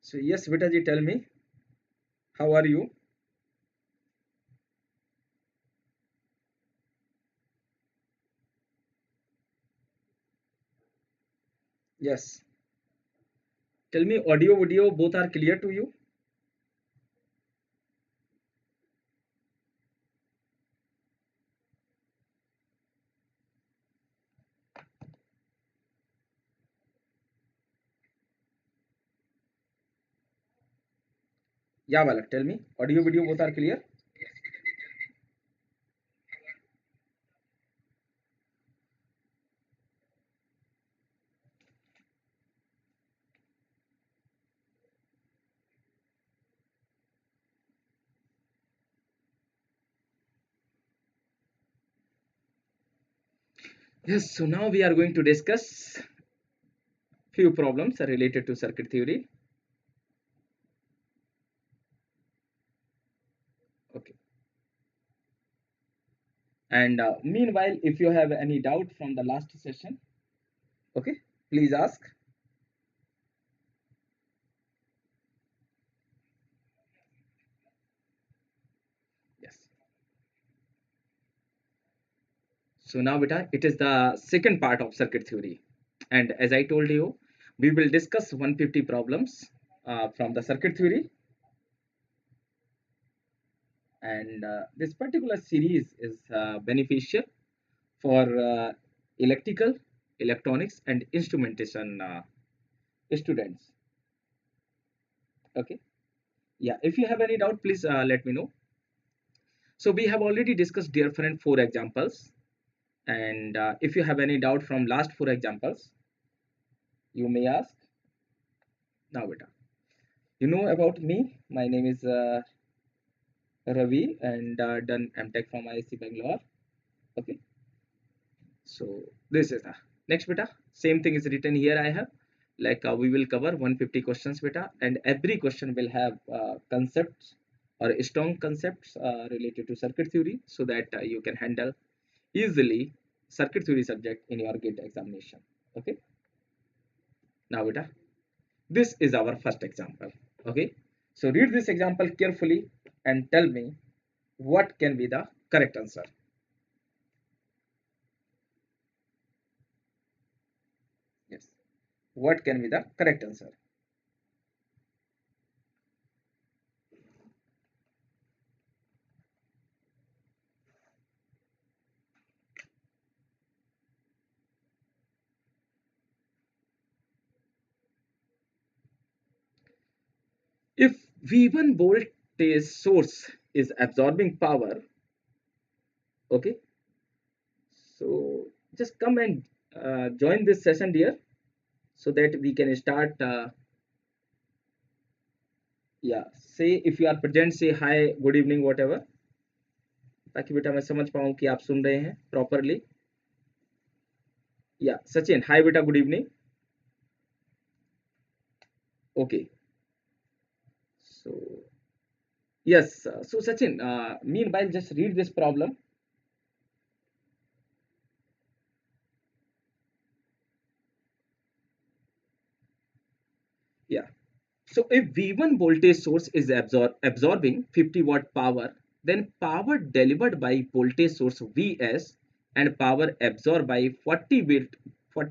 So yes, Vitaji, tell me, how are you? Yes. Tell me, audio, video, both are clear to you? Yeah, Balak, tell me, audio, video, both are clear? Yes, so now we are going to discuss few problems related to circuit theory. Okay. And meanwhile, if you have any doubt from the last session, okay, please ask. Yes. So now, beta, it is the second part of circuit theory. And as I told you, we will discuss 150 problems from the circuit theory. And this particular series is beneficial for electrical, electronics, and instrumentation students. Okay. Yeah. If you have any doubt, please let me know. So we have already discussed different four examples. And if you have any doubt from last four examples, you may ask. Now, beta, you know about me. My name is Ravi, and done MTech from IIC Bangalore. Okay. So this is the next, beta. Same thing is written here. I have like we will cover 150 questions, beta, and every question will have concepts or strong concepts related to circuit theory, so that you can handle easily circuit theory subject in your GATE examination. Okay. Now, beta, this is our first example. Okay. So read this example carefully and tell me what can be the correct answer. Yes. What can be the correct answer? If V1 voltage source is absorbing power, okay, so just come and join this session, dear, so that we can start. Yeah, say if you are present, say hi, good evening, whatever, ताकि बेटा मैं समझ पाऊँ कि आप सुन रहे हैं properly. Yeah, Sachin, hi, beta, good evening. Okay, so yes, so Sachin, meanwhile, just read this problem. Yeah. So if V1 voltage source is absorbing 50-watt power, then power delivered by voltage source Vs and power absorbed by 40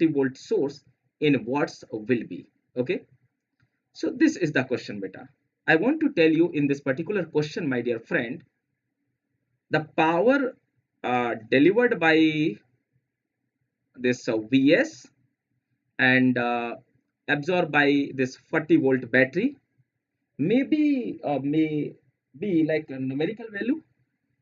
volt source in watts will be. Okay. So this is the question, beta. I want to tell you in this particular question, my dear friend, the power delivered by this Vs and absorbed by this 40-volt battery may be like a numerical value,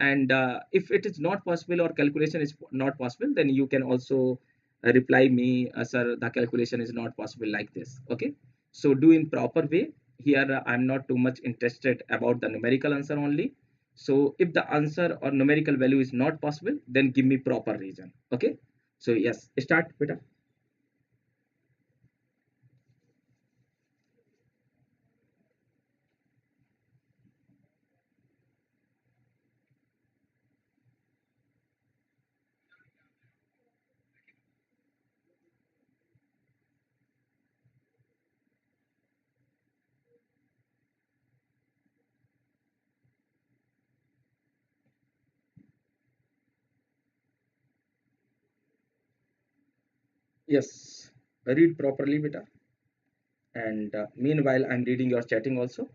and if it is not possible or calculation is not possible, then you can also reply me, sir, the calculation is not possible like this. Okay, so do in proper way. Here I'm not too much interested about the numerical answer only. So if the answer or numerical value is not possible, then give me proper reason. Okay, so yes, start, beta. Yes, read properly, beta. And meanwhile, I'm reading your chatting also.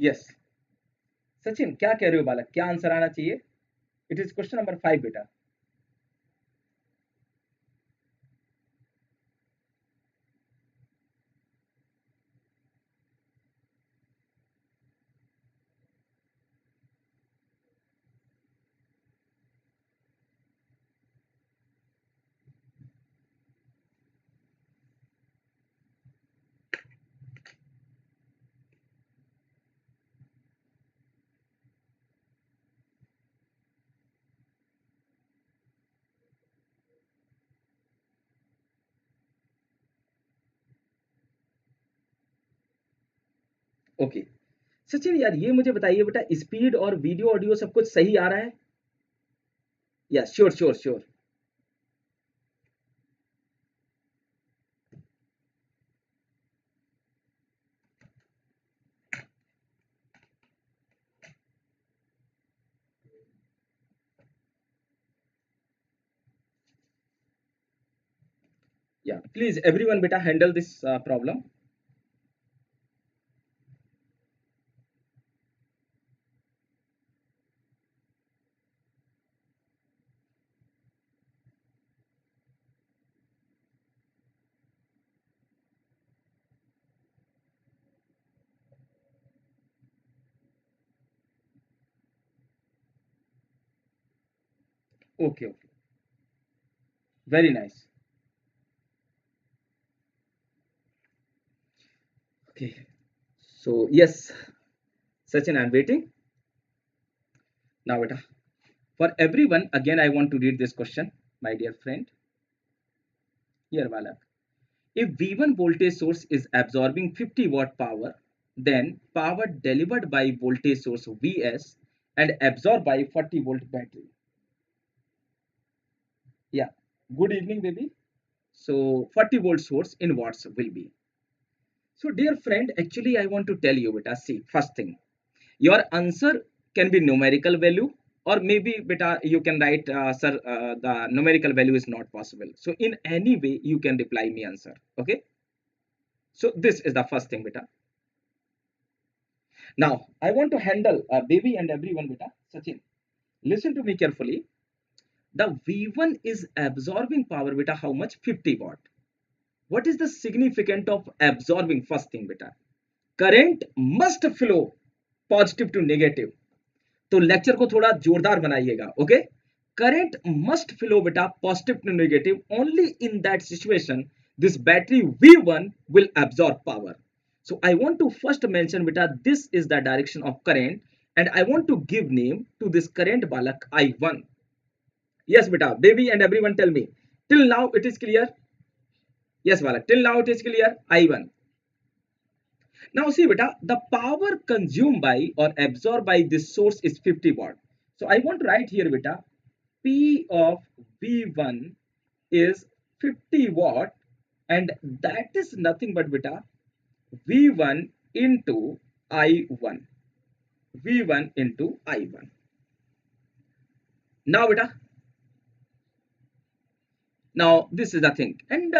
Yes, Sachin क्या कह रहे हो बालक, क्या answer आना चाहिए? It is question number 5 बेटा. Okay, Sachin यार ये मुझे बताइए बेटा, स्पीड और वीडियो ऑडियो सब कुछ सही आ रहा है? या श्योर श्योर श्योर. या प्लीज एवरीवन बेटा handle this problem. Okay okay, very nice. Okay, so yes, Sachin, I'm waiting. Now beta, for everyone again I want to read this question, my dear friend. Here balak, if V1 voltage source is absorbing 50-watt power, then power delivered by voltage source Vs and absorbed by 40-volt battery. Yeah, good evening baby. So 40-volt source in watts will be. So dear friend, actually I want to tell you beta, see, first thing, your answer can be numerical value, or maybe beta you can write sir, the numerical value is not possible. So in any way you can reply me answer. Okay, so this is the first thing beta. Now I want to handle baby and everyone beta. Sachin, listen to me carefully. The V1 is absorbing power beta, how much? 50 watt. What is the significance of absorbing? First thing beta, current must flow positive to negative. तो lecture को थोड़ा जोरदार बनाइएगा. Okay, current must flow बेटा positive to negative. Only in that situation this battery V1 will absorb power. So I want to first mention beta, this is the direction of current, and I want to give name to this current balak I1. Yes beta, baby and everyone tell me, till now it is clear? Yes balak, till now it is clear. I1. Now see beta, the power consumed by or absorbed by this source is 50 watt. So I want to write here beta, P of V1 is 50 watt, and that is nothing but beta V1 into I1. V1 into I1. Now beta, now this is the thing, and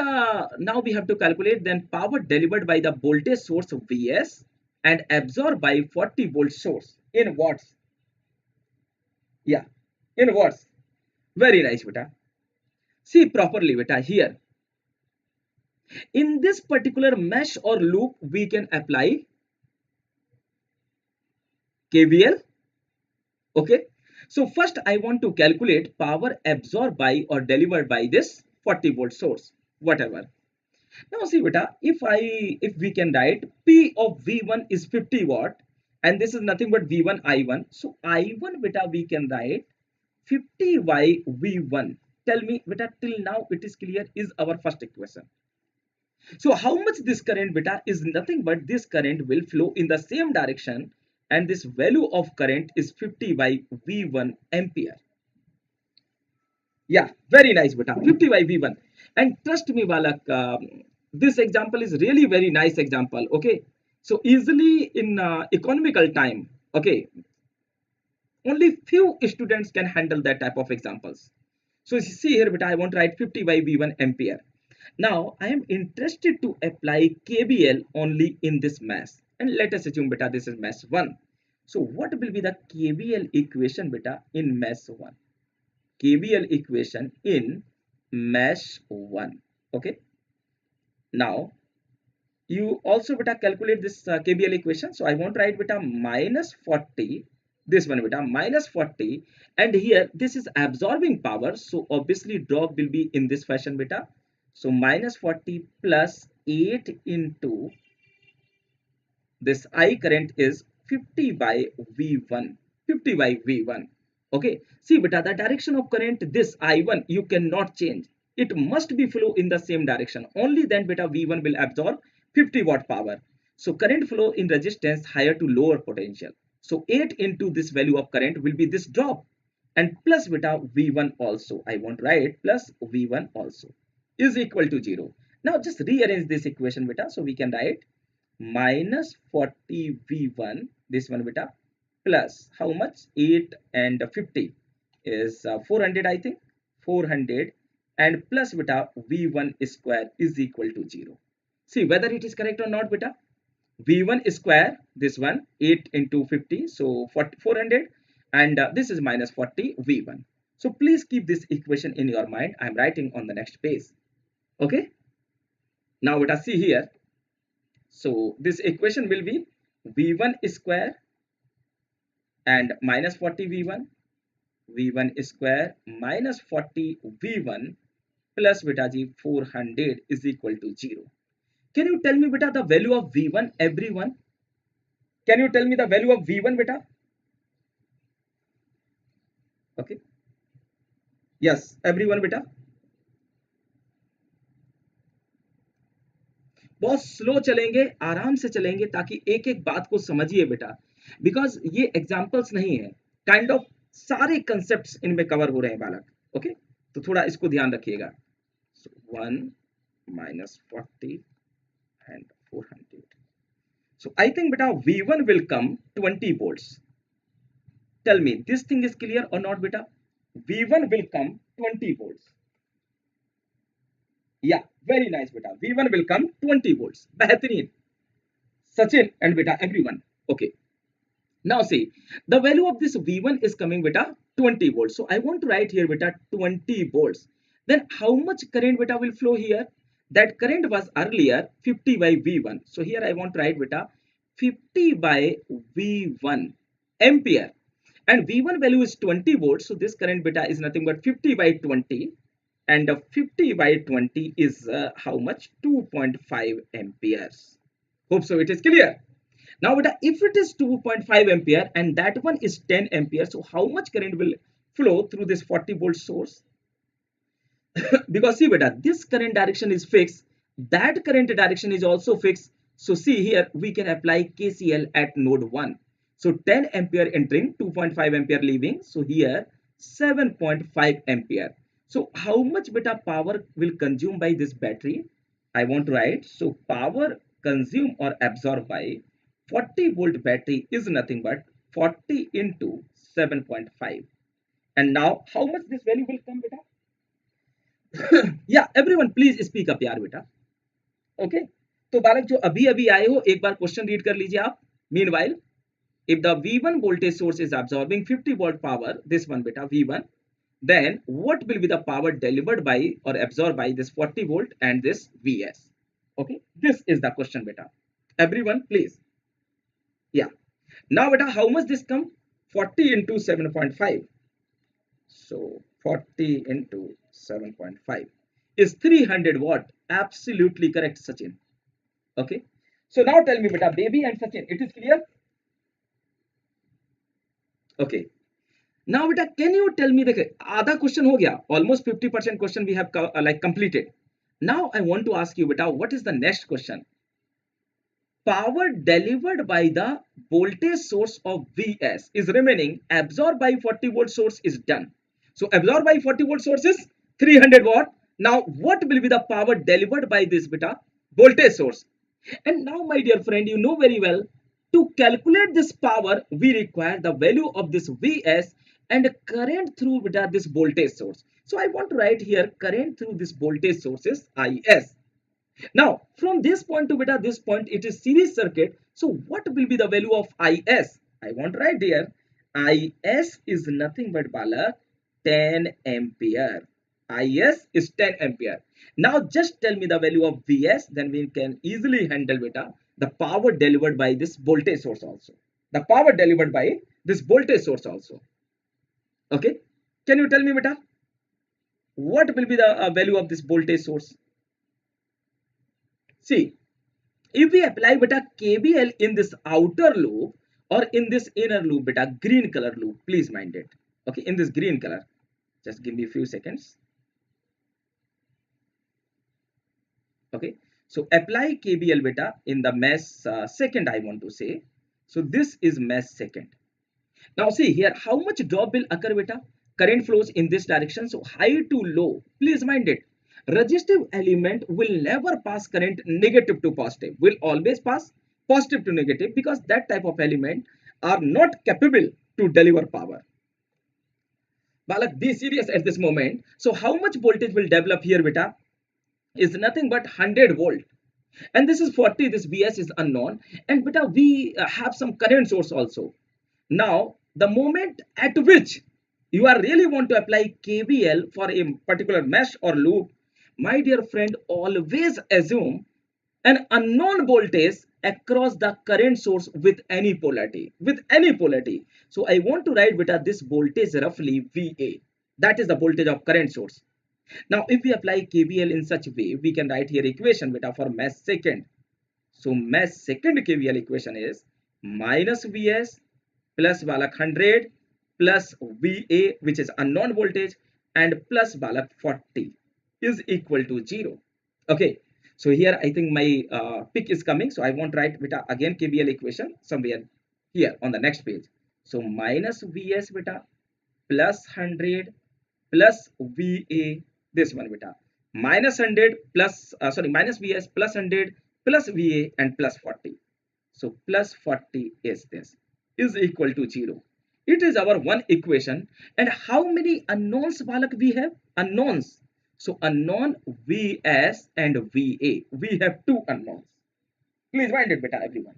now we have to calculate then power delivered by the voltage source Vs and absorbed by 40-volt source in watts. Yeah, in watts. Very nice beta. See properly beta here. In this particular mesh or loop, we can apply KVL. Okay. So first I want to calculate power absorbed by or delivered by this 40-volt source, whatever. Now see beta, if we can write P of V1 is 50 watt, and this is nothing but V1 I1. So I1 beta we can write 50 by V1. Tell me beta, till now it is clear, is our first equation. So how much this current beta is nothing but this current will flow in the same direction, and this value of current is 50 by V1 ampere. Yeah, very nice beta, 50 by V1. And trust me balak, this example is really very nice example. Okay, so easily in economical time, okay, only few students can handle that type of examples. So you see here, but I want to write 50 by V1 ampere. Now I am interested to apply KBL only in this mesh, and let us assume beta this is mesh 1. So what will be the KBL equation beta in mesh 1? KBL equation in mesh 1. Okay. Now you also beta calculate this KBL equation. So I want to write beta minus 40, this one beta minus 40, and here this is absorbing power, so obviously drop will be in this fashion beta. So minus 40 plus 8 into this I current is 50 by V1, 50 by V1. Okay, see beta, the direction of current this I1 you cannot change. It must be flow in the same direction. Only then beta V1 will absorb 50 watt power. So current flow in resistance higher to lower potential. So 8 into this value of current will be this drop, and plus beta V1 also. I want to write plus V1 also is equal to 0. Now just rearrange this equation beta. So we can write minus 40 V1, this one beta, plus how much? 8 and 50 is 400, I think, 400, and plus beta V1 square is equal to 0. See whether it is correct or not beta. V1 square, this one 8 into 50, so 400, and this is minus 40 V1. So please keep this equation in your mind. I am writing on the next page. Okay, now beta see here. So this equation will be V1 square and minus 40 V1, V1 square minus 40 V1 plus beta G 400 is equal to 0. Can you tell me beta the value of V1, everyone? Can you tell me the value of V1 beta? Okay. Yes, everyone beta. बहुत slow चलेंगे, आराम से चलेंगे, ताकि एक एक बात को समझिए बेटा, बिकॉज ये एग्जाम्पल्स नहीं है, काइंड ऑफ सारे कंसेप्ट इनमें कवर हो रहे हैं बालक. ओके, तो थोड़ा इसको ध्यान रखिएगा. So 1 minus 40 and 400. So I think beta V1 will come 20 volts. Tell me this thing is clear or not beta? V1 will come 20 volts. Yeah, very nice beta. V1 will come 20 volts. बेहतरीन. Sachin and beta everyone. Okay. Now see, the value of this V1 is coming beta 20 volts. So I want to write here beta 20 volts. Then how much current beta will flow here? That current was earlier 50 by V1. So here I want to write beta 50 by V1 ampere. And V1 value is 20 volts. So this current beta is nothing but 50 by 20. And 50 by 20 is how much? 2.5 amperes. Hope so it is clear. Now beta, if it is 2.5 ampere and that one is 10 ampere, so how much current will flow through this 40 volt source? Because see beta, this current direction is fixed, that current direction is also fixed. So see here we can apply KCL at node 1. So 10 ampere entering, 2.5 ampere leaving. So here 7.5 ampere. So how much beta power will consume by this battery? I want to write. So power consumed or absorbed by 40 volt battery is nothing but 40 into 7.5. And now how much this value will come beta? Yeah, everyone please speak up यार बेटा. Okay, तो बालक जो अभी अभी आए हो एक बार क्वेश्चन रीड कर लीजिए आप. Meanwhile, if the V1 voltage source is absorbing 50 volt power, this one beta V1, then what will be the power delivered by or absorbed by this 40 volt and this Vs? Okay, this is the question beta. Everyone please. Yeah, now beta how much this come? 40 into 7.5. So 40 into 7.5 is 300 watt. Absolutely correct Sachin. Okay, so now tell me beta, baby and Sachin, it is clear? Okay, now beta can you tell me, the आधा question हो गया, almost 50% question we have like completed. Now I want to ask you beta, what is the next question? Power delivered by the voltage source of Vs is remaining, absorbed by 40 volt source is done. So absorbed by 40 volt source is 300 watt. Now what will be the power delivered by this beta? voltage source. And now, my dear friend, you know very well, to calculate this power, we require the value of this Vs and current through beta this voltage source. So I want to write here current through this voltage source is Is. Now, from this point to beta this point, it is series circuit. So what will be the value of Is? I want to write here. Is is nothing but Balak 10 ampere. Is is 10 ampere. Now just tell me the value of Vs, then we can easily handle beta the power delivered by this voltage source also. The power delivered by this voltage source also. Okay. Can you tell me beta what will be the value of this voltage source? See, if we apply beta KVL in this outer loop or in this inner loop, beta green color loop, please mind it. Okay, in this green color, just give me a few seconds. Okay, so apply KVL beta in the mesh second, I want to say. So this is mesh second. Now see here, how much drop will occur beta? Current flows in this direction, so high to low. Please mind it. Resistive element will never pass current negative to positive, will always pass positive to negative, because that type of element are not capable to deliver power. Balak, be serious at this moment. So how much voltage will develop here beta? Is nothing but 100 volt. And this is 40, this Vs is unknown. And beta, we have some current source also. Now, the moment at which you are really want to apply KVL for a particular mesh or loop, my dear friend, always assume an unknown voltage across the current source with any polarity. With any polarity. So I want to write beta this voltage roughly VA. That is the voltage of current source. Now, if we apply KVL in such a way, we can write here equation beta for mesh second. So mesh second KVL equation is minus Vs plus balak 100 plus Va, which is unknown voltage, and plus balak 40 is equal to 0. Okay, so here I think my pick is coming. So I won't write beta again KVL equation somewhere here on the next page. So minus Vs beta plus 100 plus Va, this one beta, minus 100 plus minus Vs plus 100 plus Va and plus 40. So plus 40 is this, is equal to 0. It is our one equation. And how many unknowns balak we have? Unknowns. So unknown Vs and Va. We have two unknowns. Please mind it beta everyone.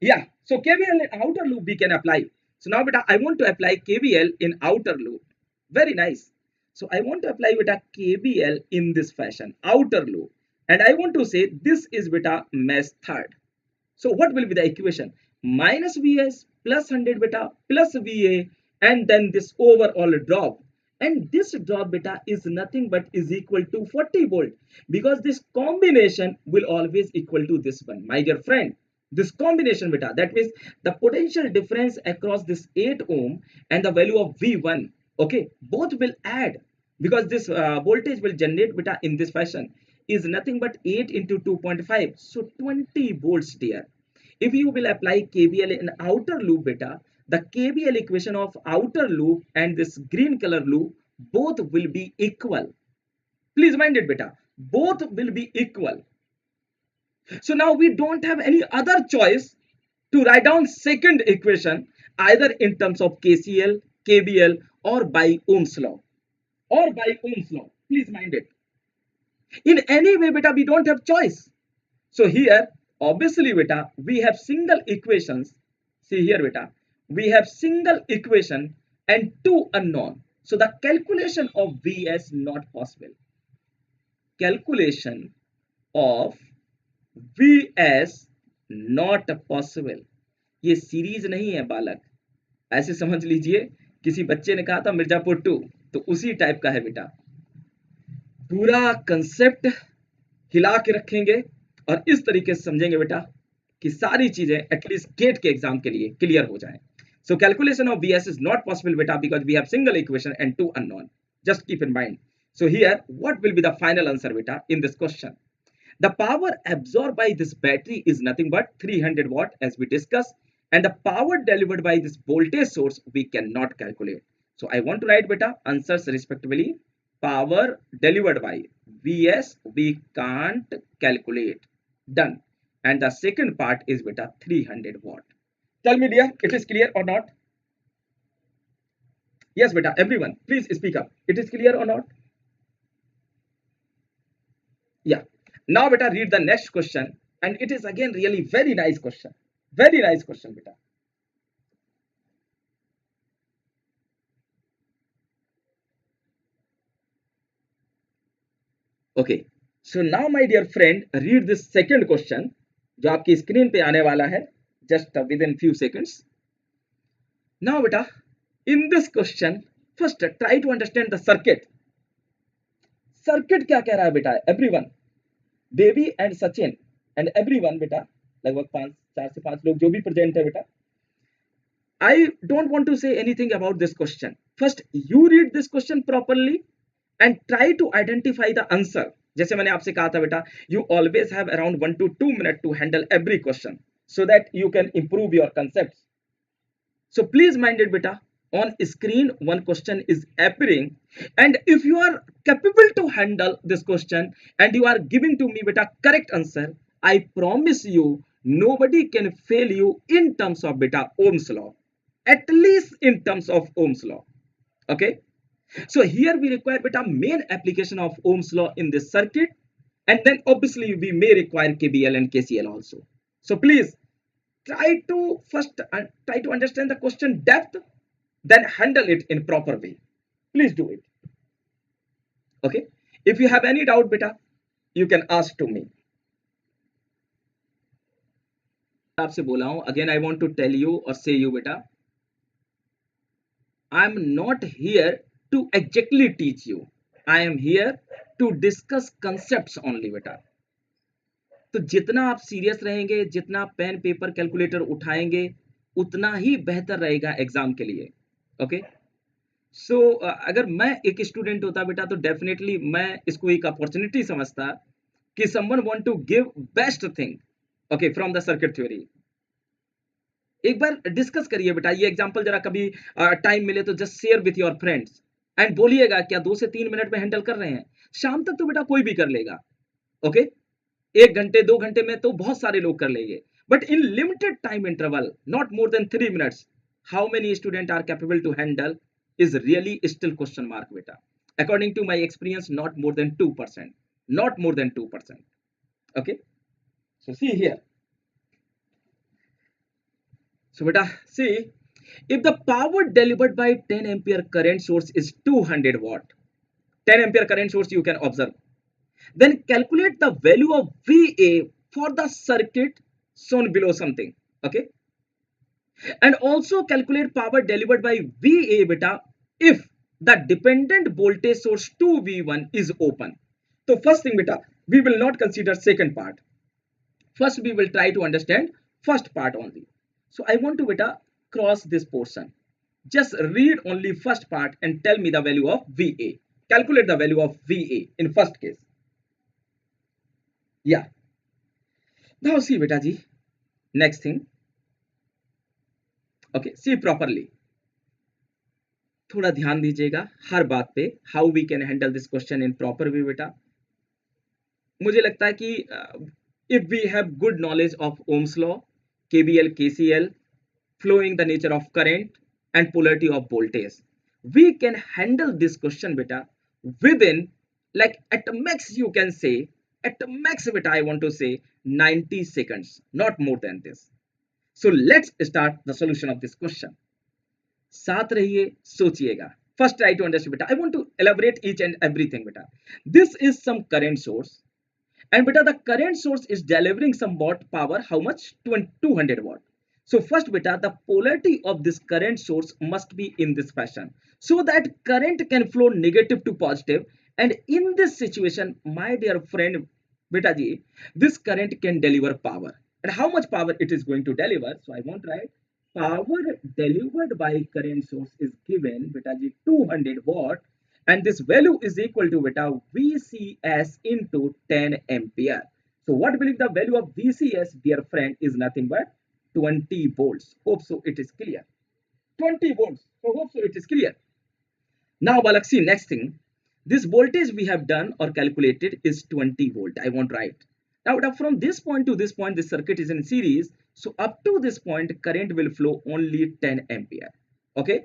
Yeah. So KVL in outer loop we can apply. So now beta I want to apply KVL in outer loop. Very nice. So I want to apply beta KVL in this fashion, outer loop. And I want to say this is beta mesh third. So what will be the equation? Minus Vs plus 100 beta plus Va, and then this overall drop. And this drop beta is nothing but is equal to 40 volt, because this combination will always equal to this one, my dear friend. This combination beta, that means the potential difference across this 8 ohm and the value of V1, okay, both will add, because this voltage will generate beta in this fashion is nothing but 8 into 2.5, so 20 volts there. If you will apply KVL in outer loop beta, the KVL equation of outer loop and this green color loop both will be equal. Please mind it beta, both will be equal. So now we don't have any other choice to write down second equation either in terms of KCL, KVL, or by Ohm's law. Or by Ohm's law. Please mind it. In any way beta, we don't have choice. So here obviously beta we have single equations. See here beta, we have single equation and two unknown. So the calculation of Vs not possible. Calculation of Vs not possible. ये series नहीं है बालक, ऐसे समझ लीजिए किसी बच्चे ने कहा था मिर्जापुर 2, तो उसी टाइप का है बेटा। पूरा कंसेप्ट हिला के रखेंगे और इस तरीके से समझेंगे बेटा कि सारी चीजें एटलीस्ट गेट के एग्जाम के लिए क्लियर हो जाए। So calculation of Vs is not possible beta because we have single equation and two unknown. Just keep in mind. So here what will be the final answer beta in this question? The power absorbed by this battery is nothing but 300 watt as we discussed, and the power delivered by this voltage source we cannot calculate. So I want to write beta answers respectively power delivered by Vs we can't calculate. Done. And the second part is beta 300 watt. Tell me dear, it is clear or not? Yes beta, everyone please speak up. It is clear or not? Yeah. Now beta read the next question, and it is again really very nice question. Very nice question beta. Okay. So now my dear friend read this second question जो आपकी screen पे आने वाला है just within few seconds. Now beta, in this question, first try to understand the circuit. Circuit क्या कह रहा है बेटा? Everyone, baby and Sachin and everyone बेटा, लगभग 4 से 5 लोग जो भी प्रेजेंट है बेटा. I don't want to say anything about this question. First, you read this question properly and try to identify the answer. जैसे मैंने आपसे कहा था बेटा, you always have around 1 to 2 minutes to handle every question so that you can improve your concepts. So please mind it beta, on screen one question is appearing, and if you are capable to handle this question and you are giving to me beta correct answer, I promise you nobody can fail you in terms of beta Ohm's law, at least in terms of Ohm's law. Okay, so here we require beta main application of Ohm's law in this circuit, and then obviously we may require KBL and KCL also. So please try to first try to understand the question depth, then handle it in proper way. Please do it. Okay, if you have any doubt beta, you can ask to me. आपसे बोला हूं, again I want to tell you or say you beta, I am not here to exactly teach you. I am here to discuss concepts only beta. तो जितना आप serious रहेंगे, जितना pen paper calculator उठाएंगे, उतना ही बेहतर रहेगा एग्जाम के लिए. ओके, सो अगर मैं एक स्टूडेंट होता बेटा तो डेफिनेटली मैं इसको एक अपॉर्चुनिटी समझता कि someone want to give best thing okay from the circuit theory. एक बार डिस्कस करिए बेटा ये एग्जांपल जरा, कभी टाइम मिले तो just share with your friends and बोलिएगा क्या 2 से 3 मिनट में हैंडल कर रहे हैं. शाम तक तो बेटा कोई भी कर लेगा. ओके, 1 घंटे 2 घंटे में तो बहुत सारे लोग कर लेंगे, but in limited time interval not more than 3 minutes, how many student are capable to handle is really still question mark beta. According to my experience, not more than 2%, not more than 2%. Okay, so see here, so beta see, if the power delivered by 10 ampere current source is 200 watt, 10 ampere current source you can observe, then calculate the value of VA for the circuit shown below something. Okay, and also calculate power delivered by VA beta if the dependent voltage source 2V1 is open. So first thing beta, we will not consider second part. First we will try to understand first part only. So I want to beta cross this portion. Just read only first part and tell me the value of VA. Calculate the value of VA in first case. Yeah. Now see beta ji, next thing. Okay, see properly. थोड़ा ध्यान दीजिएगा हर बात पे. How we can handle this question in proper way बेटा. मुझे लगता है कि if we have good knowledge of Ohm's law, KVL KCL, flowing the nature of current and polarity of voltage, we can handle this question beta within, like at max you can say, at max beta I want to say 90 seconds, not more than this. So let's start the solution of this question. साथ रहिए, सोचिएगा. First try to understand beta. I want to elaborate each and everything beta. This is some current source, and beta the current source is delivering some watt power. How much? 200 watt. So first beta, the polarity of this current source must be in this fashion so that current can flow negative to positive, and in this situation my dear friend beta ji, this current can deliver power. And how much power it is going to deliver? So I want to write power delivered by current source is given beta ji 200 watt, and this value is equal to beta VCS into 10 ampere. So what will be the value of VCS dear friend is nothing but 20 volts. Hope so it is clear. 20 volts. So hope so it is clear. Now balak see next thing. This voltage we have done or calculated is 20 volt. I want to write. Now from this point to this point, this circuit is in series. So up to this point, current will flow only 10 ampere. Okay.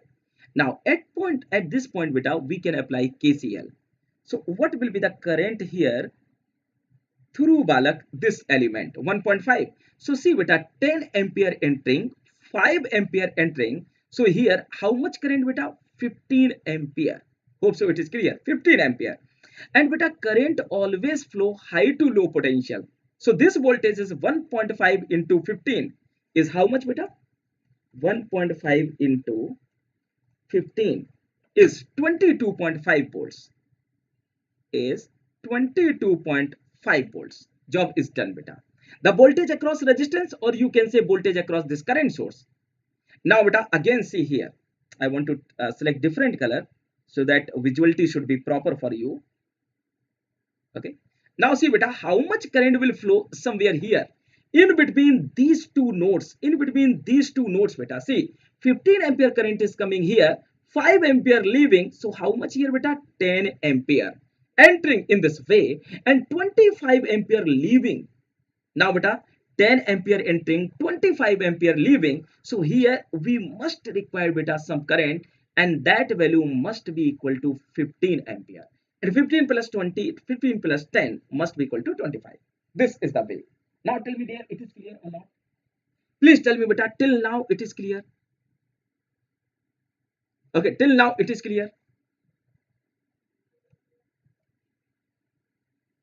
Now at this point, beta, we can apply KCL. So what will be the current here through Balak this element 1.5? So see beta, 10 ampere entering, 5 ampere entering. So here how much current beta? 15 ampere. Hope so it is clear. 15 ampere. And beta, current always flow high to low potential. So this voltage is 1.5 into 15 is how much beta? 1.5 into 15 is 22.5 volts. Is 22.5 volts. Job is done beta. The voltage across resistance, or you can say voltage across this current source. Now beta, again see here, I want to select different color so that visuality should be proper for you. Okay. Now see beta, how much current will flow somewhere here in between these two nodes. In between these two nodes beta, see 15 ampere current is coming here, 5 ampere leaving. So how much here beta? 10 ampere entering in this way and 25 ampere leaving. Now beta, 10 ampere entering, 25 ampere leaving. So here we must require beta some current, and that value must be equal to 15 ampere. And 15 plus 20, 15 plus 10 must be equal to 25. This is the way. Now tell me dear, it is clear or not? Please tell me beta, till now it is clear. Okay, till now it is clear.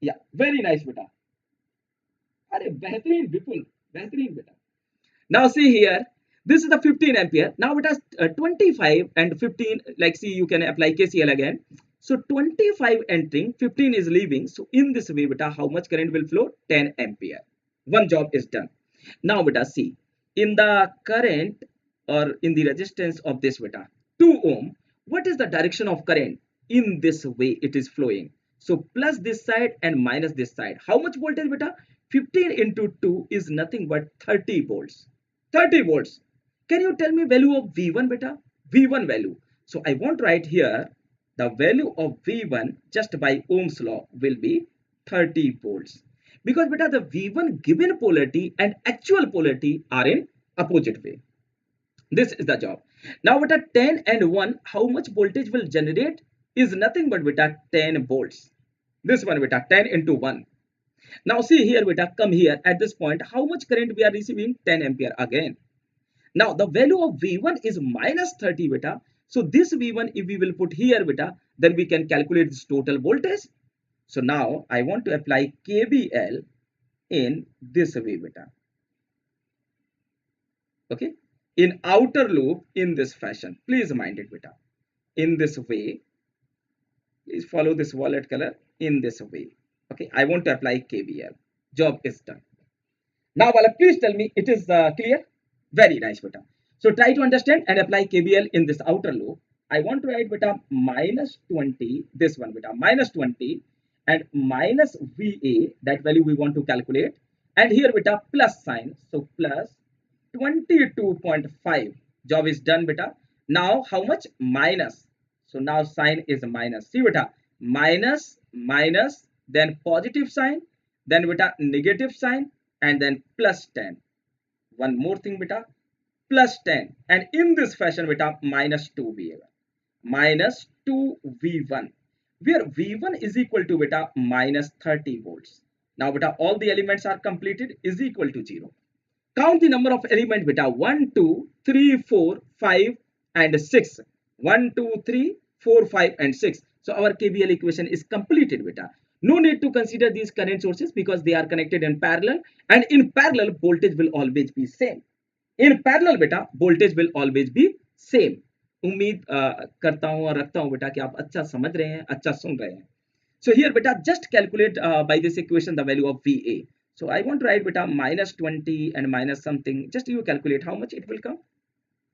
Yeah, very nice beta. अरे बेहतरीन विपुल, बेहतरीन बेटा. Now see here, this is the 15 ampere. Now it has 25 and 15, like see you can apply KCL again. So 25 entering, 15 is leaving. So in this way beta, how much current will flow? 10 ampere. One job is done. Now beta, see in the current or in the resistance of this beta 2 ohm, what is the direction of current? In this way it is flowing. So plus this side and minus this side. How much voltage beta? 15 into 2 is nothing but 30 volts. 30 volts. Can you tell me value of V1 beta? V1 value. So I want to write here the value of V1 just by Ohm's law will be 30 volts. Because beta, the V1 given polarity and actual polarity are in opposite way. This is the job. Now beta, 10 and 1, how much voltage will generate? Is nothing but beta 10 volts. This one beta, 10 into 1. Now see here beta, come here at this point, how much current we are receiving? 10 ampere again. Now the value of V1 is minus 30 beta. So this V1 if we will put here beta, then we can calculate this total voltage. So now I want to apply KVL in this way beta. Okay, in outer loop in this fashion. Please mind it beta. In this way, please follow this violet color in this way. Okay, I want to apply KVL. Job is done. Now Bala, please tell me it is clear. Very nice beta. So try to understand and apply KVL in this outer loop. I want to write beta minus 20, this one beta minus 20 and minus VA, that value we want to calculate, and here beta plus sign, so plus 22.5. Job is done beta. Now how much? Minus. So now sign is minus. See beta, minus minus, then positive sign, then beta negative sign, and then plus 10. One more thing beta, plus 10, and in this fashion beta minus 2 V1, minus 2 V1, where V1 is equal to beta minus 30 volts. Now beta all the elements are completed is equal to 0. Count the number of elements beta, 1, 2, 3, 4, 5 and 6. 1, 2, 3, 4, 5 and 6. So our KVL equation is completed beta. No need to consider these current sources because they are connected in parallel, and in parallel voltage will always be same. In parallel beta voltage will always be same. उम्मीद करता हूँ और रखता हूँ बेटा कि आप अच्छा समझ रहे हैं, अच्छा सुन रहे हैं. So here beta just calculate by this equation the value of VA. So I want to write beta minus 20 and minus something. Just you calculate how much it will come.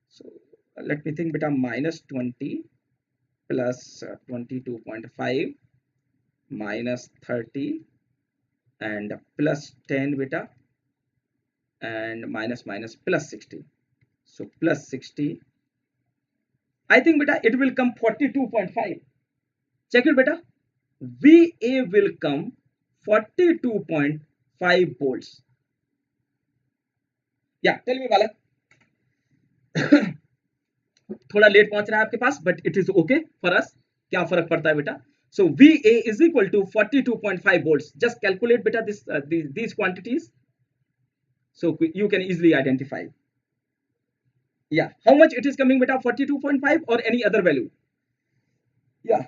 So let me think beta, minus 20 plus 22.5 minus 30 and plus 10 beta and minus minus plus 60. So plus 60. I think beta it will come 42.5. Check it beta. VA will come 42.5 volts. Yeah, tell me Balak. थोड़ा late पहुंच रहा है आपके पास, but it is okay for us. क्या फर्क पड़ता है बेटा? So VA is equal to 42.5 volts. Just calculate beta these quantities, so you can easily identify. Yeah, how much it is coming beta? 42.5 or any other value? Yeah,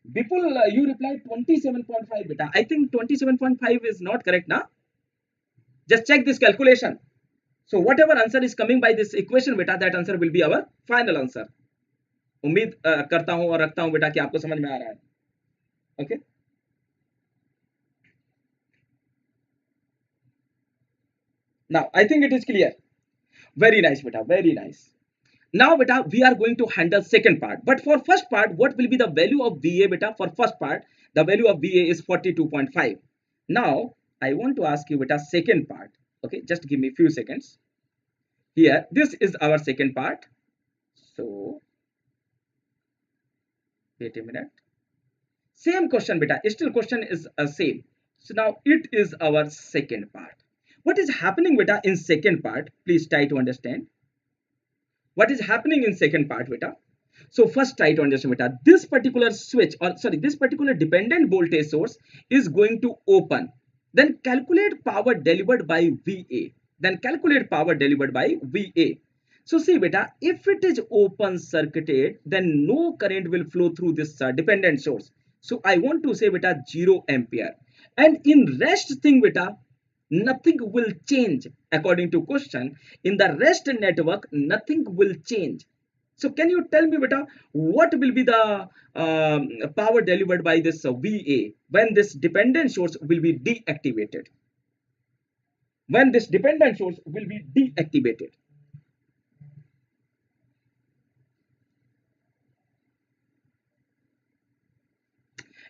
Bipul, you replied 27.5 beta. I think 27.5 is not correct na. Just check this calculation. So whatever answer is coming by this equation beta, that answer will be our final answer. उम्मीद करता हूं और रखता हूं बेटा कि आपको समझ में आ रहा है. Okay. Now I think it is clear. Very nice beta, very nice. Now beta, we are going to handle second part, but for first part, what will be the value of VA beta? For first part, the value of VA is 42.5. Now I want to ask you beta second part. Okay, just give me a few seconds. Here, this is our second part. So wait a minute. Same question beta, still question is same. So now it is our second part. What is happening beta in second part? Please try to understand. What is happening in second part beta? So first try to understand beta, this particular switch, or sorry, this particular dependent voltage source is going to open. Then calculate power delivered by VA. Then calculate power delivered by VA. So see beta, if it is open circuited, then no current will flow through this dependent source. So I want to say beta 0 ampere. And in rest thing beta, nothing will change. According to question, in the rest network, nothing will change. So can you tell me beta, what will be the power delivered by this VA when this dependent source will be deactivated? When this dependent source will be deactivated.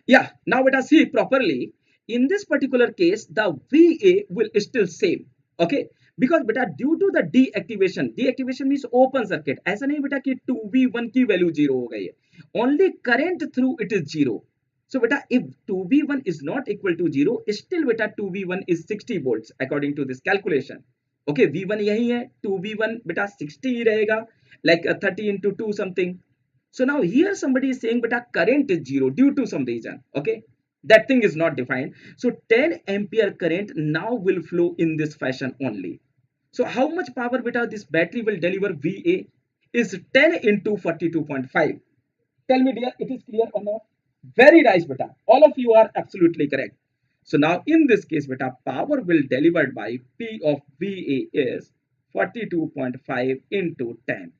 Yeah, now let us see properly. In this particular case, the VA will still same. Okay, because beta due to the deactivation means open circuit. ऐसा नहीं बेटा कि 2V1 की value 0 हो गई है. Only current through it is 0. So beta if 2V1 is not equal to 0, still beta 2V1 is 60 volts according to this calculation. Okay, V1 यही है, 2V1 beta 60 ही रहेगा, like 30 into 2 something. So now here somebody is saying but a current is 0 due to some reason. Okay, that thing is not defined. So 10 ampere current now will flow in this fashion only. So how much power beta this battery will deliver? VA is 10 into 42.5. Tell me dear, it is clear or not? Very nice beta, all of you are absolutely correct. So now in this case beta, power will delivered by P of VA is 42.5 into 10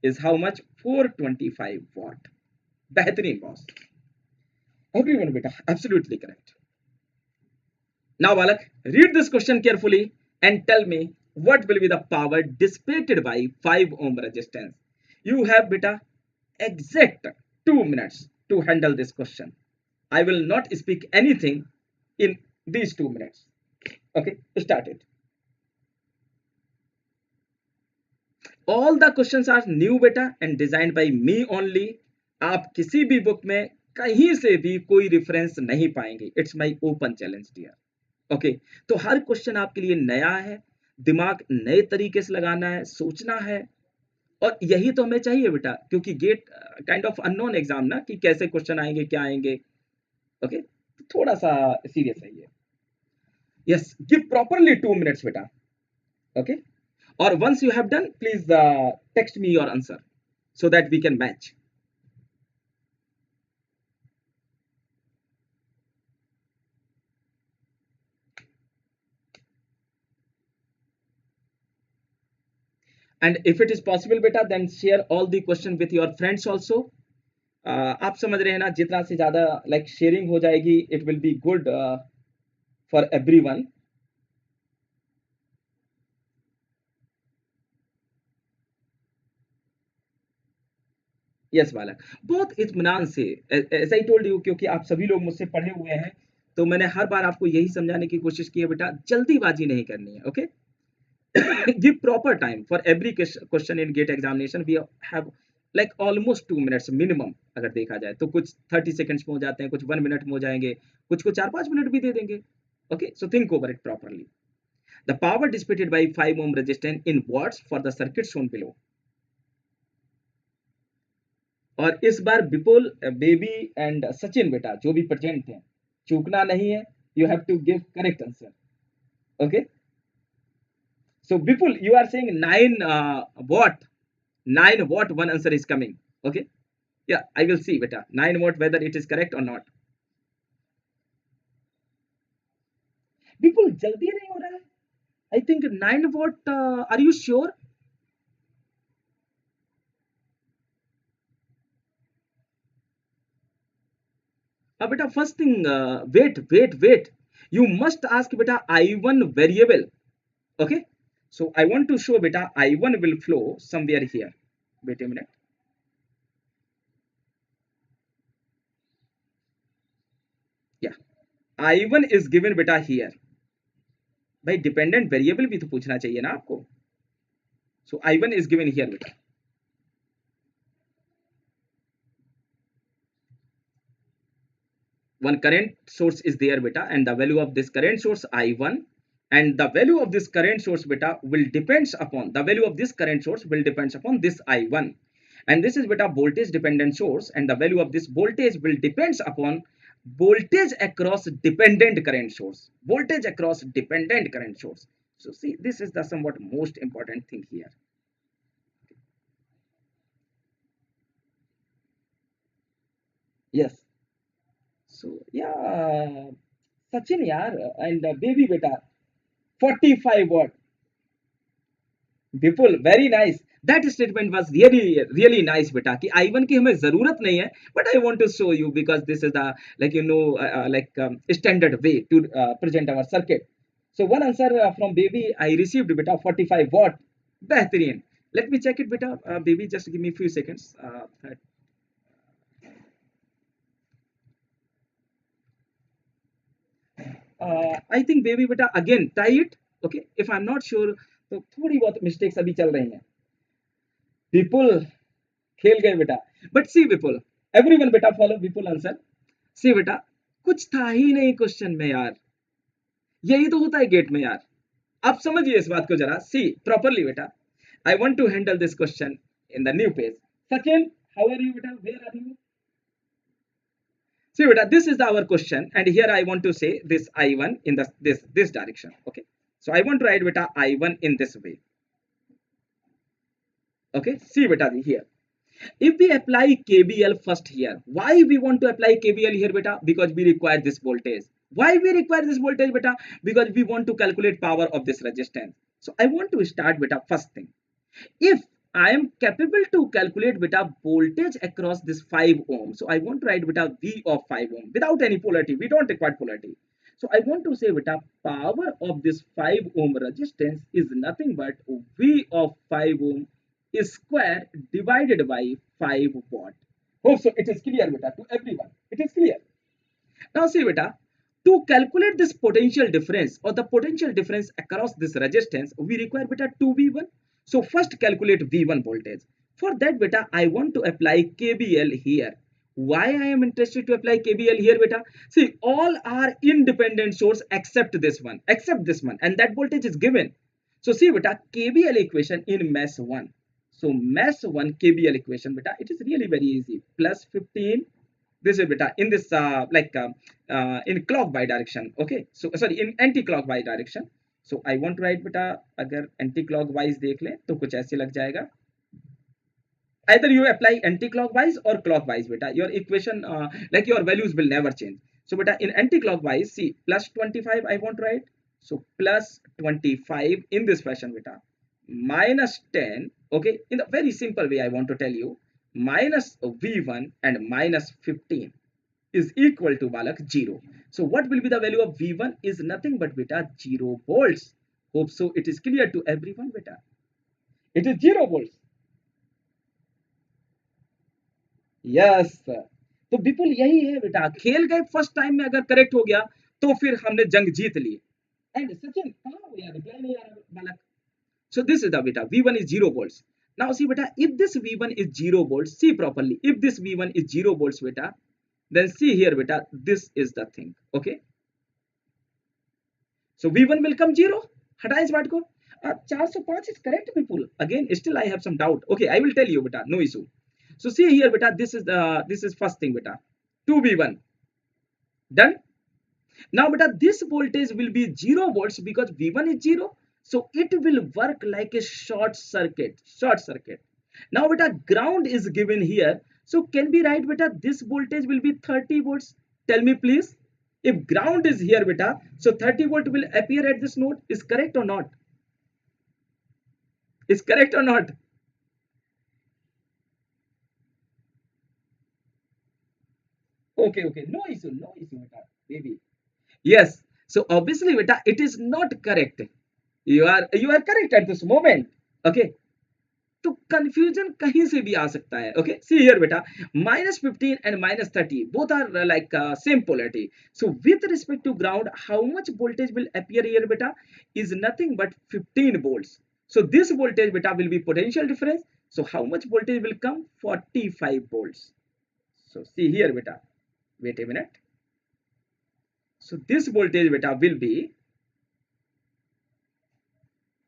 is how much? 425 watt. बेहतरीन boss. Everyone beta, absolutely correct. Now Balak, read this question carefully and tell me what will be the power dissipated by 5 ohm resistance. You have beta exact 2 minutes to handle this question. I will not speak anything in these 2 minutes. Okay, start it. All the questions are new beta and designed by me only. आप किसी भी book में कहीं से भी कोई reference नहीं पाएंगे. It's my open challenge dear. Okay, तो हर क्वेश्चन आपके लिए नया है, दिमाग नए तरीके से लगाना है, सोचना है, और यही तो हमें चाहिए बेटा, क्योंकि get kind of unknown exam ना, कि कैसे क्वेश्चन आएंगे, क्या आएंगे. ओके, थोड़ा सा सीरियस है ये. यस, गिव प्रॉपरली 2 मिनट्स बेटा. Okay, or once you have done, please text me your answer so that we can match. And if it is possible beta, then share all the question with your friends also. आप समझ रहे हैं ना, जितना से ज्यादा like sharing हो जाएगी, it will be good for everyone. Yes बालक, बहुत इत्मीनान से, एज आई टोल्ड यू, क्योंकि आप सभी लोग मुझसे पढ़े हुए हैं, तो मैंने हर बार आपको यही समझाने की कोशिश की है बेटा, जल्दीबाजी नहीं करनी है. Okay, give proper time for every question in gate examination. We have like almost 2 minutes minimum अगर देखा जाए तो, कुछ 30 सेकंड्स में हो जाते हैं, कुछ 1 मिनट में हो जाएंगे, कुछ को 4-5 मिनट भी दे देंगे. Okay, so think over it properly. The power dissipated by 5 ohm resistance in watts for the circuit shown below. और इस बार विपुल, बेबी एंड सचिन बेटा जो भी प्रेजेंट हैं, चूकना नहीं है. You have to give correct answer. Okay, so Vipul, you are saying 9 watt, 9 watt, one answer is coming. Okay, yeah, I will see beta 9 watt whether it is correct or not. Vipul, जल्दी नहीं हो रहा है. I think 9 watt. Are you sure? Beta, first thing, wait. You must ask beta I1 variable. Okay, so I want to show beta I1 will flow somewhere here. Wait a minute. Yeah, I1 is given beta here. भाई dependent variable भी तो पूछना चाहिए ना आपको. So I1 is given here beta. One current source is there beta, and the value of this current source I1, and the value of this current source beta will depends upon, the value of this current source will depends upon this I1, and this is beta voltage dependent source, and the value of this voltage will depends upon voltage across dependent current source, voltage across dependent current source. So see, this is the somewhat most important thing here. Yes, so yeah, Sachin yaar, and baby beta 45 watt. Vipul, very nice. That statement was really nice beta कि I1 की हमें जरूरत नहीं है, but I want to show you because this is the, like you know, standard way to present our circuit. So one answer from baby I received beta 45 watt. बेहतरीन. Let me check it beta. Baby, just give me a few seconds. I think baby beta again try it. Okay, if I'm not sure तो थोड़ी बहुत mistakes अभी चल रही हैं. विपुल खेल गए बेटा. बट सी विपुल, एवरीवन बेटा फॉलो विपुल आंसर. सी बेटा, कुछ था ही नहीं क्वेश्चन में यार. यही तो होता है गेट में यार. आप समझिए इस बात को जरा. सी प्रॉपरली बेटा. I want to handle this question in the new page. Sachin, how are you बेटा? Where are you? See beta, this is our question, and here I want to say this I1 in this direction. Okay, so I want to write beta I1 in this way. Okay, see beta here. If we apply KBL first here, why we want to apply KBL here beta? Because we require this voltage. Why we require this voltage beta? Because we want to calculate power of this resistance. So I want to start beta first thing. If I am capable to calculate beta voltage across this 5 ohm, so I want to write beta V of 5 ohm without any polarity. We don't require polarity. So I want to say beta power of this 5 ohm resistance is nothing but V of 5 ohm is square divided by 5 watt. Hope so it is clear beta to everyone. It is clear. Now see beta, to calculate this potential difference or the potential difference across this resistance, we require beta 2V1. So first calculate V1 voltage. For that beta, I want to apply KBL here. Why I am interested to apply KBL here beta? See, all are independent source except this one, and that voltage is given. So see beta, KBL equation in mesh 1. So mesh 1 KBL equation beta, it is really very easy. Plus 15, this is beta in this in clockwise direction. Okay, so sorry, in anti-clockwise direction. So I want to write beta, अगर anti-clockwise देख ले तो कुछ ऐसे लग जाएगा. Either you apply anti-clockwise or clockwise beta, your equation like your values will never change. So beta in anti-clockwise, see plus 25 I want to write. So plus 25 in this fashion beta, minus 10. Okay, in the very simple way I want to tell you, minus V1 and minus 15 is equal to balak 0. So what will be the value of V1 is nothing but beta 0 volts. Hope so it is clear to everyone beta. It is 0 volts. Yes, तो विपुल यही है बेटा. खेल गए first time में, अगर correct हो गया तो फिर हमने जंग जीत ली. एंड सचिन कहां हो यार, रिप्लाई नहीं आ रहा बालक. So this is the beta V1 is 0 volts. Now see beta, if this V1 is 0 volts, see properly. If this V1 is 0 volts beta, then see here beta, this is the thing. Okay. So V1 will come 0. हटाएं इस बात को. 405 is correct people. Again, still I have some doubt. Okay, I will tell you beta, no issue. So see here beta, this is first thing beta. 2V1. Done. Now beta, this voltage will be 0 volts because V1 is 0. So it will work like a short circuit. Short circuit. Now beta, ground is given here. So can we write beta, this voltage will be 30 volts? Tell me please. If ground is here beta, so 30 volt will appear at this node. Is correct or not? Is correct or not? Okay, okay. No issue, no issue beta. Maybe. Yes. So obviously beta, it is not correct. You are correct at this moment. Okay. तो confusion कहीं से भी आ सकता है. Okay, see here बेटा, -15 and -30 both are like same polarity. So with respect to ground, how much voltage will appear here beta is nothing but 15 volts. So this voltage beta will be potential difference. So how much voltage will come? 45 volts. So see here beta, wait a minute. So this voltage beta will be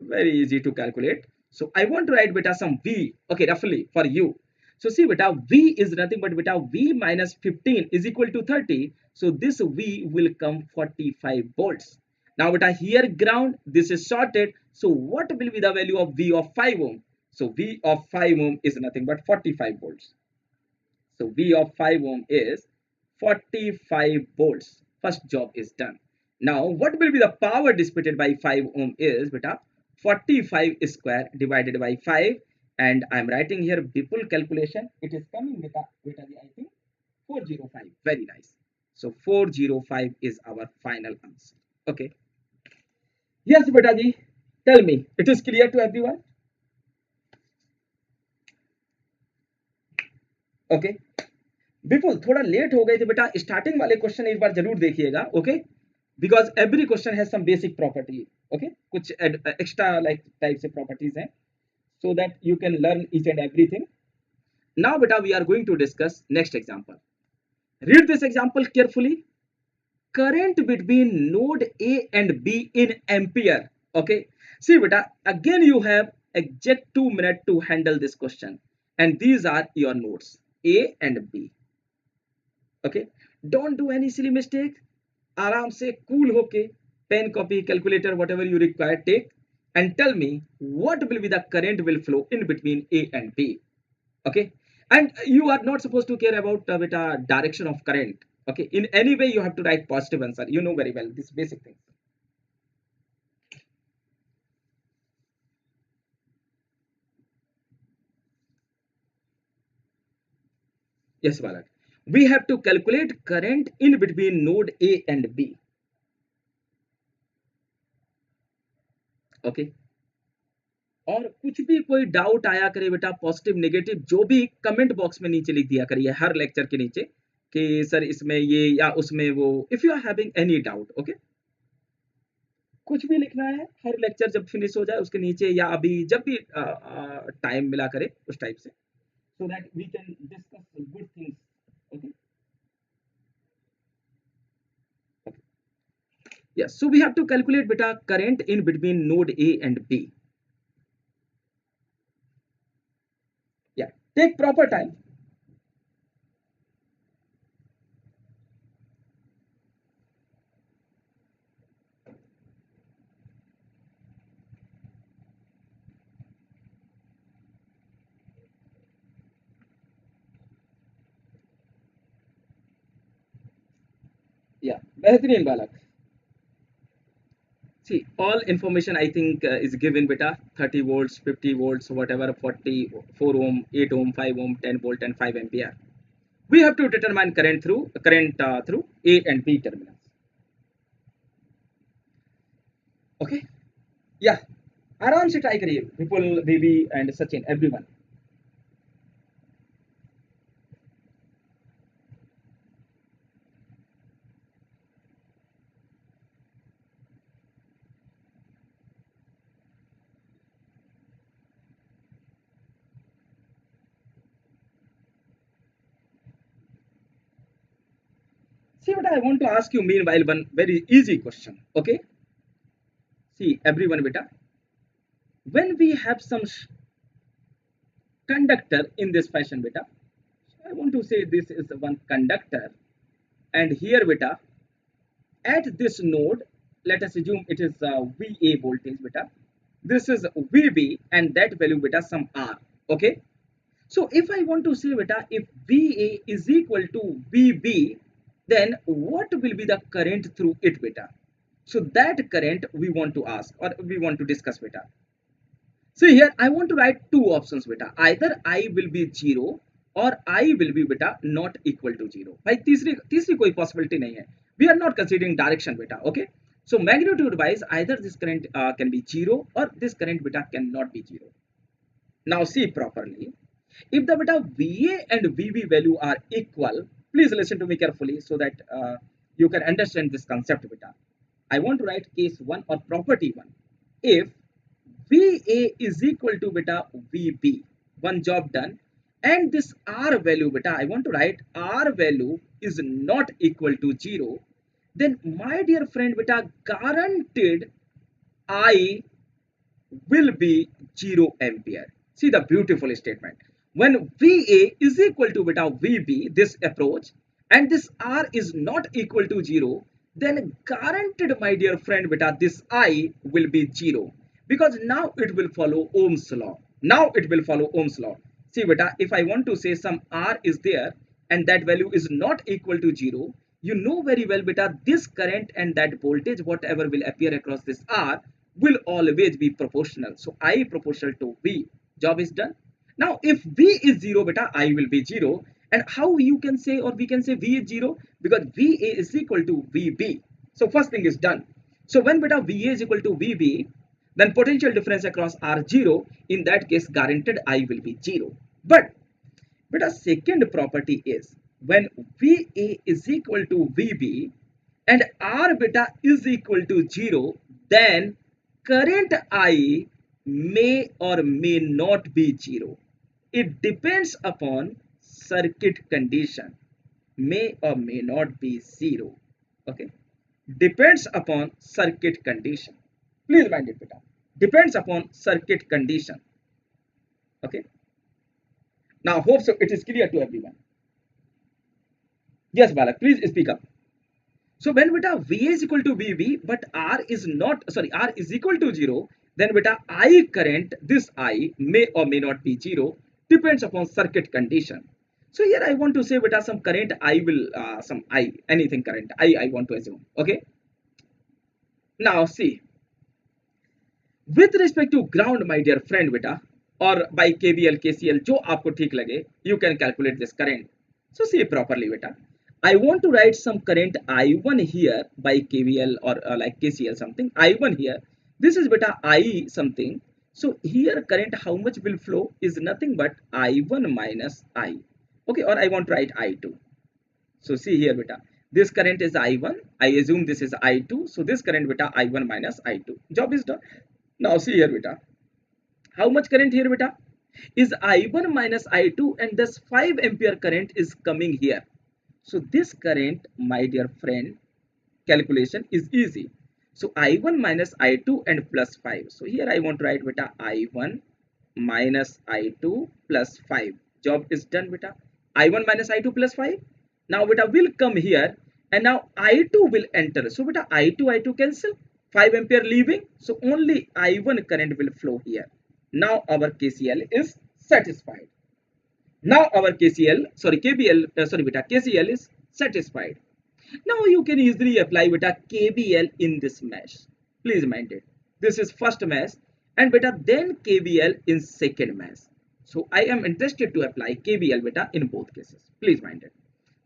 very easy to calculate. So I want to write beta some V, okay, roughly for you. So see beta, V is nothing but beta V minus 15 is equal to 30. So this V will come 45 volts. Now beta, here ground, this is shorted. So what will be the value of V of 5 ohm? So V of 5 ohm is nothing but 45 volts. So V of 5 ohm is 45 volts. First job is done. Now what will be the power dissipated by 5 ohm is beta 45 square divided by 5, and I am writing here people calculation. It is coming beta I think 405. Very nice. So 405 is our final answer. Okay. Yes beta ji, tell me, it is clear to everyone? Okay. बिल्कुल थोड़ा late हो गए थे बेटा, starting वाले question एक बार जरूर देखिएगा. Okay, because every question has some basic property. Okay, कुछ एक्स्ट्रा लाइक टाइप से प्रॉपर्टीज हैं, so that you can learn each and everything. Now beta, we are going to discuss next example. Read this example carefully. Current between node A and B in ampere. Okay, see beta, again you have exact 2 minutes to handle this question, and these are your nodes A and B. Okay, don't do any silly mistake. आराम से cool होके pen copy calculator whatever you require take and tell me what will be the current will flow in between A and B. Okay, and you are not supposed to care about beta direction of current. Okay, in any way you have to write positive answer. You know very well this basic thing. Yes Balak, we have to calculate current in between node A and B. Okay, और कुछ भी कोई doubt आया करे बेटा, positive negative जो भी, comment box में नीचे लिख दिया करिए हर लेक्चर के नीचे कि सर इसमें ये या उसमें वो. If you are having any doubt, okay, कुछ भी लिखना है हर लेक्चर जब फिनिश हो जाए उसके नीचे, या अभी जब भी टाइम मिला करे उस टाइप से, so that we can discuss good things. Okay, yes, so we have to calculate beta current in between node A and B. Yeah, take proper time. Yeah, बेहतरीन बालक. See, all information I think is given beta, 30 volts, 50 volts, whatever, 40, 4 ohm, 8 ohm, 5 ohm, 10 volt and 5 ampere. We have to determine current through A and B terminals. Okay? Yeah. आराम से try करिए Vipul, baby and Sachin, everyone. See, but I want to ask you meanwhile one very easy question. Okay. See, everyone, beta. When we have some conductor in this fashion, beta. I want to say this is one conductor, and here, beta, at this node, let us assume it is VA voltage, beta. This is VB, and that value, beta, some R. Okay. So if I want to say, beta, if VA is equal to VB, then what will be the current through it, beta? So that current we want to ask, or we want to discuss, beta. So here I want to write two options, beta. Either I will be 0 or I will be, beta, not equal to 0. भाई तीसरी कोई possibility नहीं है. We are not considering direction, beta. Okay. So magnitude wise, either this current can be 0 or this current, beta, cannot be 0. Now see properly. If the, beta, VA and VB value are equal, please listen to me carefully so that you can understand this concept, beta. I want to write case 1 or property 1. If VA is equal to, beta, VB, one job done, and this R value, beta, I want to write R value is not equal to 0, then my dear friend, beta, guaranteed I will be 0 ampere. See the beautiful statement. When VA is equal to, beta, VB, this approach, and this R is not equal to 0, then guaranteed, my dear friend, beta, this I will be 0. Because now it will follow Ohm's law. Now it will follow Ohm's law. See, beta, if I want to say some R is there and that value is not equal to 0, you know very well, beta, this current and that voltage, whatever will appear across this R, will always be proportional. So I proportional to V. Job is done. Now if V is 0, beta, I will be 0. And how you can say, or we can say V is 0? Because VA is equal to VB. So first thing is done. So when, beta, VA is equal to VB, then potential difference across R 0. In that case, guaranteed I will be 0. But, beta, second property is when VA is equal to VB and R, beta, is equal to 0, then current I may or may not be 0. It depends upon circuit condition. May or may not be 0. Okay. Depends upon circuit condition. Please mind it, beta. Depends upon circuit condition. Okay. Now hope so it is clear to everyone. Yes, Balak, please speak up. So when, beta, VA is equal to VB, but R is equal to 0, then, beta, I current, this I may or may not be 0, depends upon circuit condition. So here I want to say, beta, some current I will, anything current I want to assume. Okay. Now see, with respect to ground, my dear friend, beta, or by KVL, KCL, जो आपको ठीक लगे, you can calculate this current. So see properly, beta. I want to write some current I1 here by KVL or like KCL something. I1 here. This is, beta, I something. So here current how much will flow is nothing but I1 minus I. Okay, or I want to write I2. So see here, beta. This current is I1. I assume this is I2. So this current, beta, I1 minus I2. Job is done. Now see here, beta. How much current here, beta? Is I1 minus I2, and thus 5 ampere current is coming here. So this current, my dear friend, calculation is easy. So I1 minus I2 and plus 5. So here I want to write, beta, I1 minus I2 plus 5. Job is done, beta. I1 minus I2 plus 5. Now, beta, will come here and now I2 will enter. So, beta, I2 cancel. 5 ampere leaving. So, only I1 current will flow here. Now, our KCL is satisfied. Now our KCL is satisfied. Now you can easily apply, beta, KVL in this mesh. Please mind it. This is first mesh and, beta, then KVL in second mesh. So I am interested to apply KVL, beta, in both cases. Please mind it.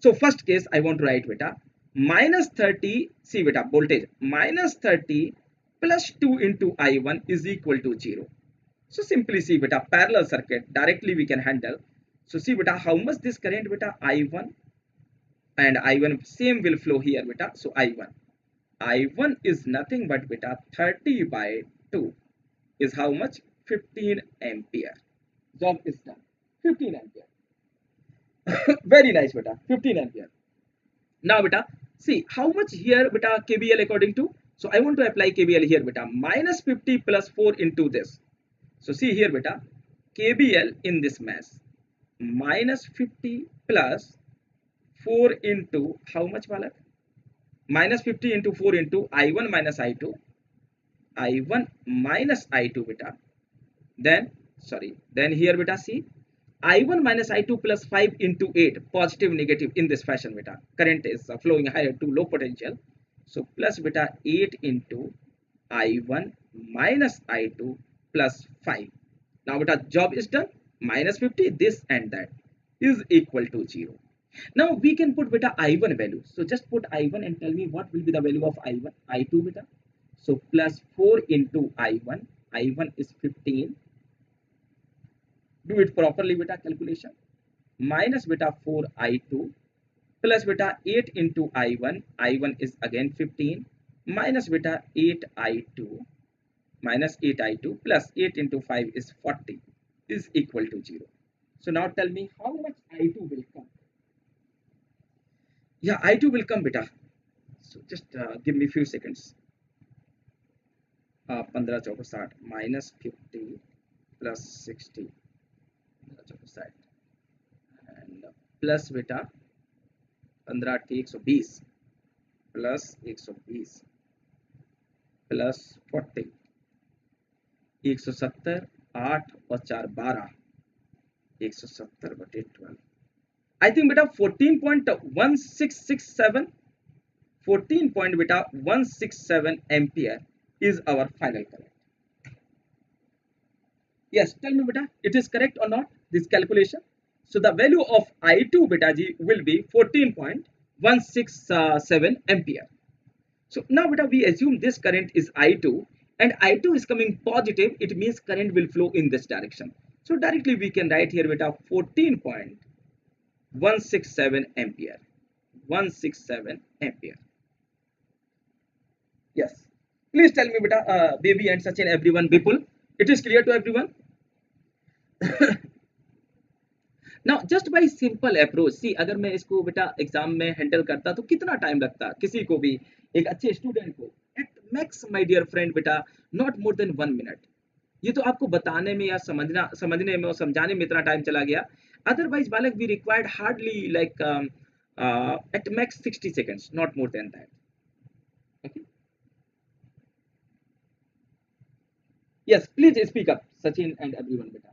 So first case I want to write, beta, minus 30, see, beta, voltage minus 30 plus 2 into I1 is equal to 0. So simply see, beta, parallel circuit directly we can handle. So see, beta, how much this current, beta, I1 and I1 same will flow here, beta. So I1 is nothing but, beta, 30 by 2 is how much? 15 ampere. Job is done. 15 ampere. Very nice, beta. 15 ampere. Now, beta, See how much here beta KBL according to. So I want to apply KBL here beta. Minus 50 plus 4 into this. So see here beta, KBL in this mass. Minus 50 plus 4 into how much Balak? Minus 50 into 4 into I1 minus I2. I1 minus I2 beta. Then sorry. Then here beta see. I1 minus I2 plus 5 into 8, positive negative in this fashion beta. Current is flowing higher to low potential. So plus beta 8 into I1 minus I2 plus 5. Now beta job is done. Minus 50, this and that is equal to 0. Now we can put beta I1 value. So just put I1 and tell me what will be the value of I1, I2 beta. So plus 4 into I1, I1 is 15. Do it properly beta calculation. Minus beta 4 I2 plus beta 8 into I1, I1 is again 15, minus beta 8 I2 minus 8 I2 plus 8 into 5 is 40 is equal to 0. So now tell me how much I2 will come. Yeah, I2 will come beta. So just give me few seconds. 15 choco 60 minus 50 plus 60 choco 60 and plus beta 15 T 120 plus 120 plus 40 170 8 और 4 12 170 बटे 12 I think बेटा 14.1667 14 point beta 167 ampere is our final current. Yes, tell me beta, it is correct or not this calculation? So the value of I2 beta G will be 14.167 ampere. So now beta we assume this current is I2 and I2 is coming positive, it means current will flow in this direction. So directly we can write here beta 14.167 ampere. 167 ampere. Yes. Please tell me beta baby and Sachin everyone people. It is clear to everyone? Now just by simple approach, see अगर मैं इसको बेटा exam में handle करता तो कितना time लगता किसी को भी, एक अच्छे स्टूडेंट को, at max my dear friend बेटा नॉट मोर देन 1 मिनट. ये तो आपको बताने में या समझने में और समझाने में इतना टाइम चला गया. अदरवाइज बालक we required hardly like at max 60 seconds, not more than that. Okay. Yes, please speak up, Sachin and everyone beta.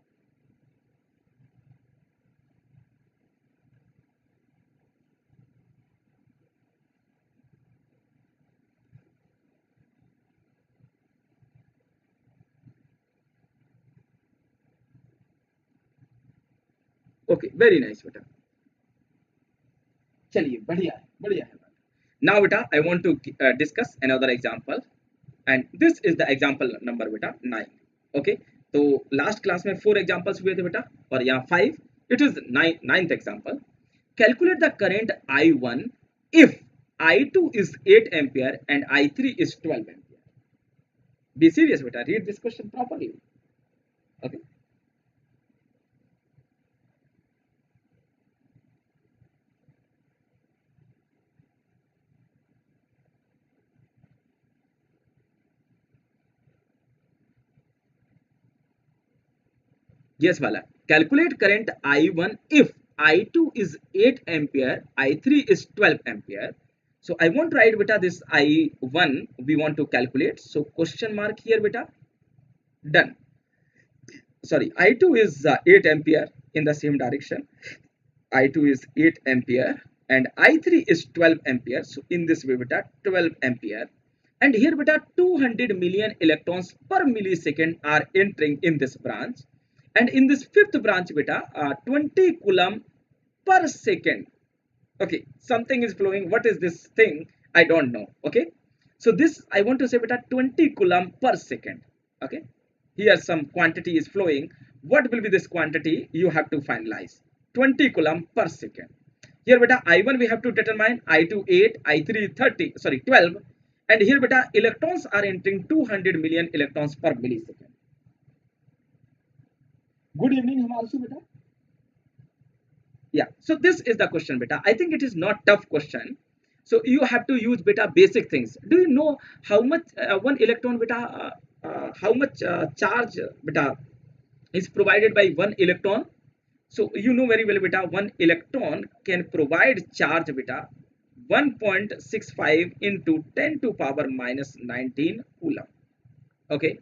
Okay, very nice beta. चलिए बढ़िया है, बढ़िया है. Now beta I want to discuss another example and this is the example number beta 9. Okay, तो last class में 4 examples हुए थे बेटा और यहाँ 5. It is ninth example. Calculate the current I1 if I2 is 8 ampere and I3 is 12 ampere. Be serious beta, read this question properly. Okay. Yes Bala, calculate current I1 if I2 is 8 ampere, I3 is 12 ampere. So I want to write beta this I1 we want to calculate. So question mark here beta. Done. Sorry, I2 is 8 ampere in the same direction. I2 is 8 ampere and I3 is 12 ampere. So in this way beta 12 ampere. And here beta 200 million electrons per millisecond are entering in this branch. And in this fifth branch beta 20 coulomb per second. Okay, something is flowing. What is this thing? I don't know. Okay, so this I want to say beta 20 coulomb per second. Okay, here some quantity is flowing. What will be this quantity? You have to finalize. 20 coulomb per second. Here beta I1 we have to determine, I2 8, I3 30, sorry 12, and here beta electrons are entering 200 million electrons per millisecond. Good evening Himanshu beta. Yeah, so this is the question beta. I think it is not tough question. So you have to use beta basic things. Do you know how much one electron beta how much charge beta is provided by one electron? So you know very well beta, one electron can provide charge beta 1.65 into 10 to power minus 19 coulomb. Okay,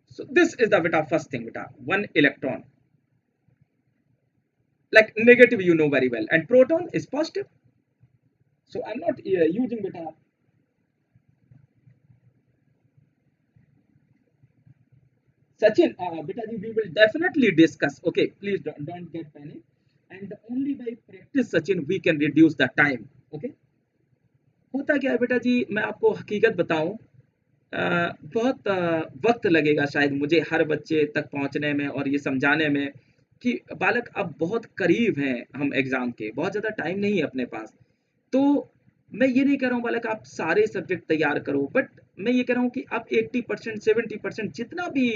so this is the beta first thing beta, one electron. Like negative you know very well, and proton is positive. So I'm not using beta. Sachin, beta ji, we will definitely discuss. Okay, please don't get panic. And only by practice, Sachin, we can reduce the time. Okay. होता क्या है बेटा जी, मैं आपको हकीकत बताऊं, बहुत वक्त लगेगा शायद मुझे हर बच्चे तक पहुंचने में और ये समझाने में कि बालक अब बहुत करीब हैं हम एग्जाम के, बहुत ज़्यादा टाइम नहीं है अपने पास। तो मैं ये नहीं कह रहा हूँ बालक आप सारे सब्जेक्ट तैयार करो, बट मैं ये कह रहा हूँ कि आप 80% 70% जितना भी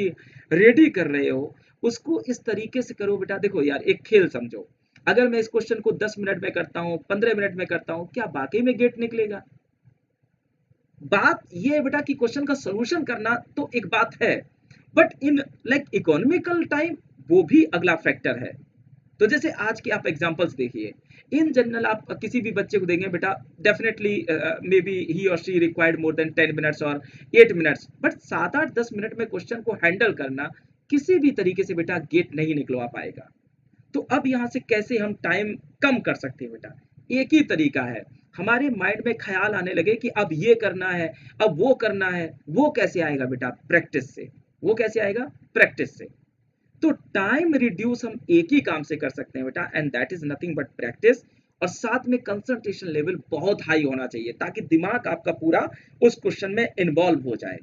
रेडी कर रहे हो उसको इस तरीके से करो बेटा। देखो यार, एक खेल समझो, अगर मैं इस क्वेश्चन को 10 मिनट में करता हूँ, 15 मिनट में करता हूँ, क्या वाकई में गेट निकलेगा? बात ये है बेटा कि क्वेश्चन का सॉल्यूशन करना तो एक बात है, but in like economical time वो भी अगला फैक्टर है। तो जैसे आज के आप एग्जांपल्स देखिए, इन जनरल आप किसी भी बच्चे को देंगे बेटा, डेफिनेटली मे बी ही और she required more than 10 minutes और 8 मिनट्स, बट 7 8 10 मिनट में क्वेश्चन को हैंडल करना किसी भी तरीके से बेटा गेट नहीं निकलवा पाएगा। तो अब यहाँ से कैसे हम टाइम कम कर सकते हैं बेटा? एक ही तरीका है, हमारे माइंड में ख्याल आने लगे कि अब ये करना है, अब वो करना है। वो कैसे आएगा बेटा? प्रैक्टिस से। वो कैसे आएगा? प्रैक्टिस से। तो टाइम रिड्यूस हम एक ही काम से कर सकते हैं बेटा, and that is nothing but practice. और साथ में कंसंट्रेशन लेवल बहुत हाई होना चाहिए ताकि दिमाग आपका पूरा उस क्वेश्चन में इन्वॉल्व हो जाए,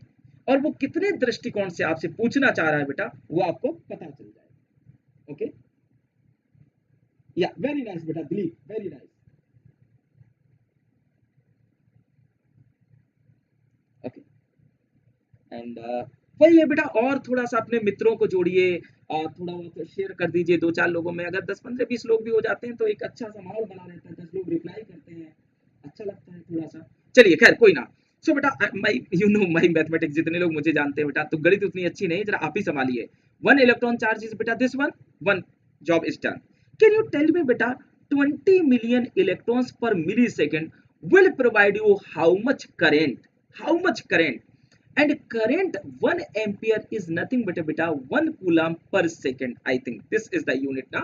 और वो कितने दृष्टिकोण से आपसे पूछना चाह रहा है बेटा वो आपको पता चल जाए। ओके, या वेरी नाइस बेटा Dilip, very nice. Okay, and वही है बेटा, और थोड़ा सा अपने मित्रों को जोड़िए, थोड़ा बहुत शेयर कर दीजिए, दो चार लोगों में अगर 10 15 20 लोग भी हो जाते हैं तो एक अच्छा सा माहौल बना रहता है, 10 लोग रिप्लाई करते हैं, अच्छा लगता है थोड़ा सा। चलिए खैर कोई ना। सो बेटा my you know my mathematics, जितने लोग मुझे जानते हैं बेटा, तो गणित उतनी अच्छी नहीं, जरा आप ही संभालिए। वन इलेक्ट्रॉन चार्ज इज बेटा this one, one job is done. Can you tell me बेटा 20 मिलियन इलेक्ट्रॉन्स पर millisecond will provide you how much current? How much current? And current 1 ampere is nothing but a beta 1 coulomb per second. I think this is the unit now.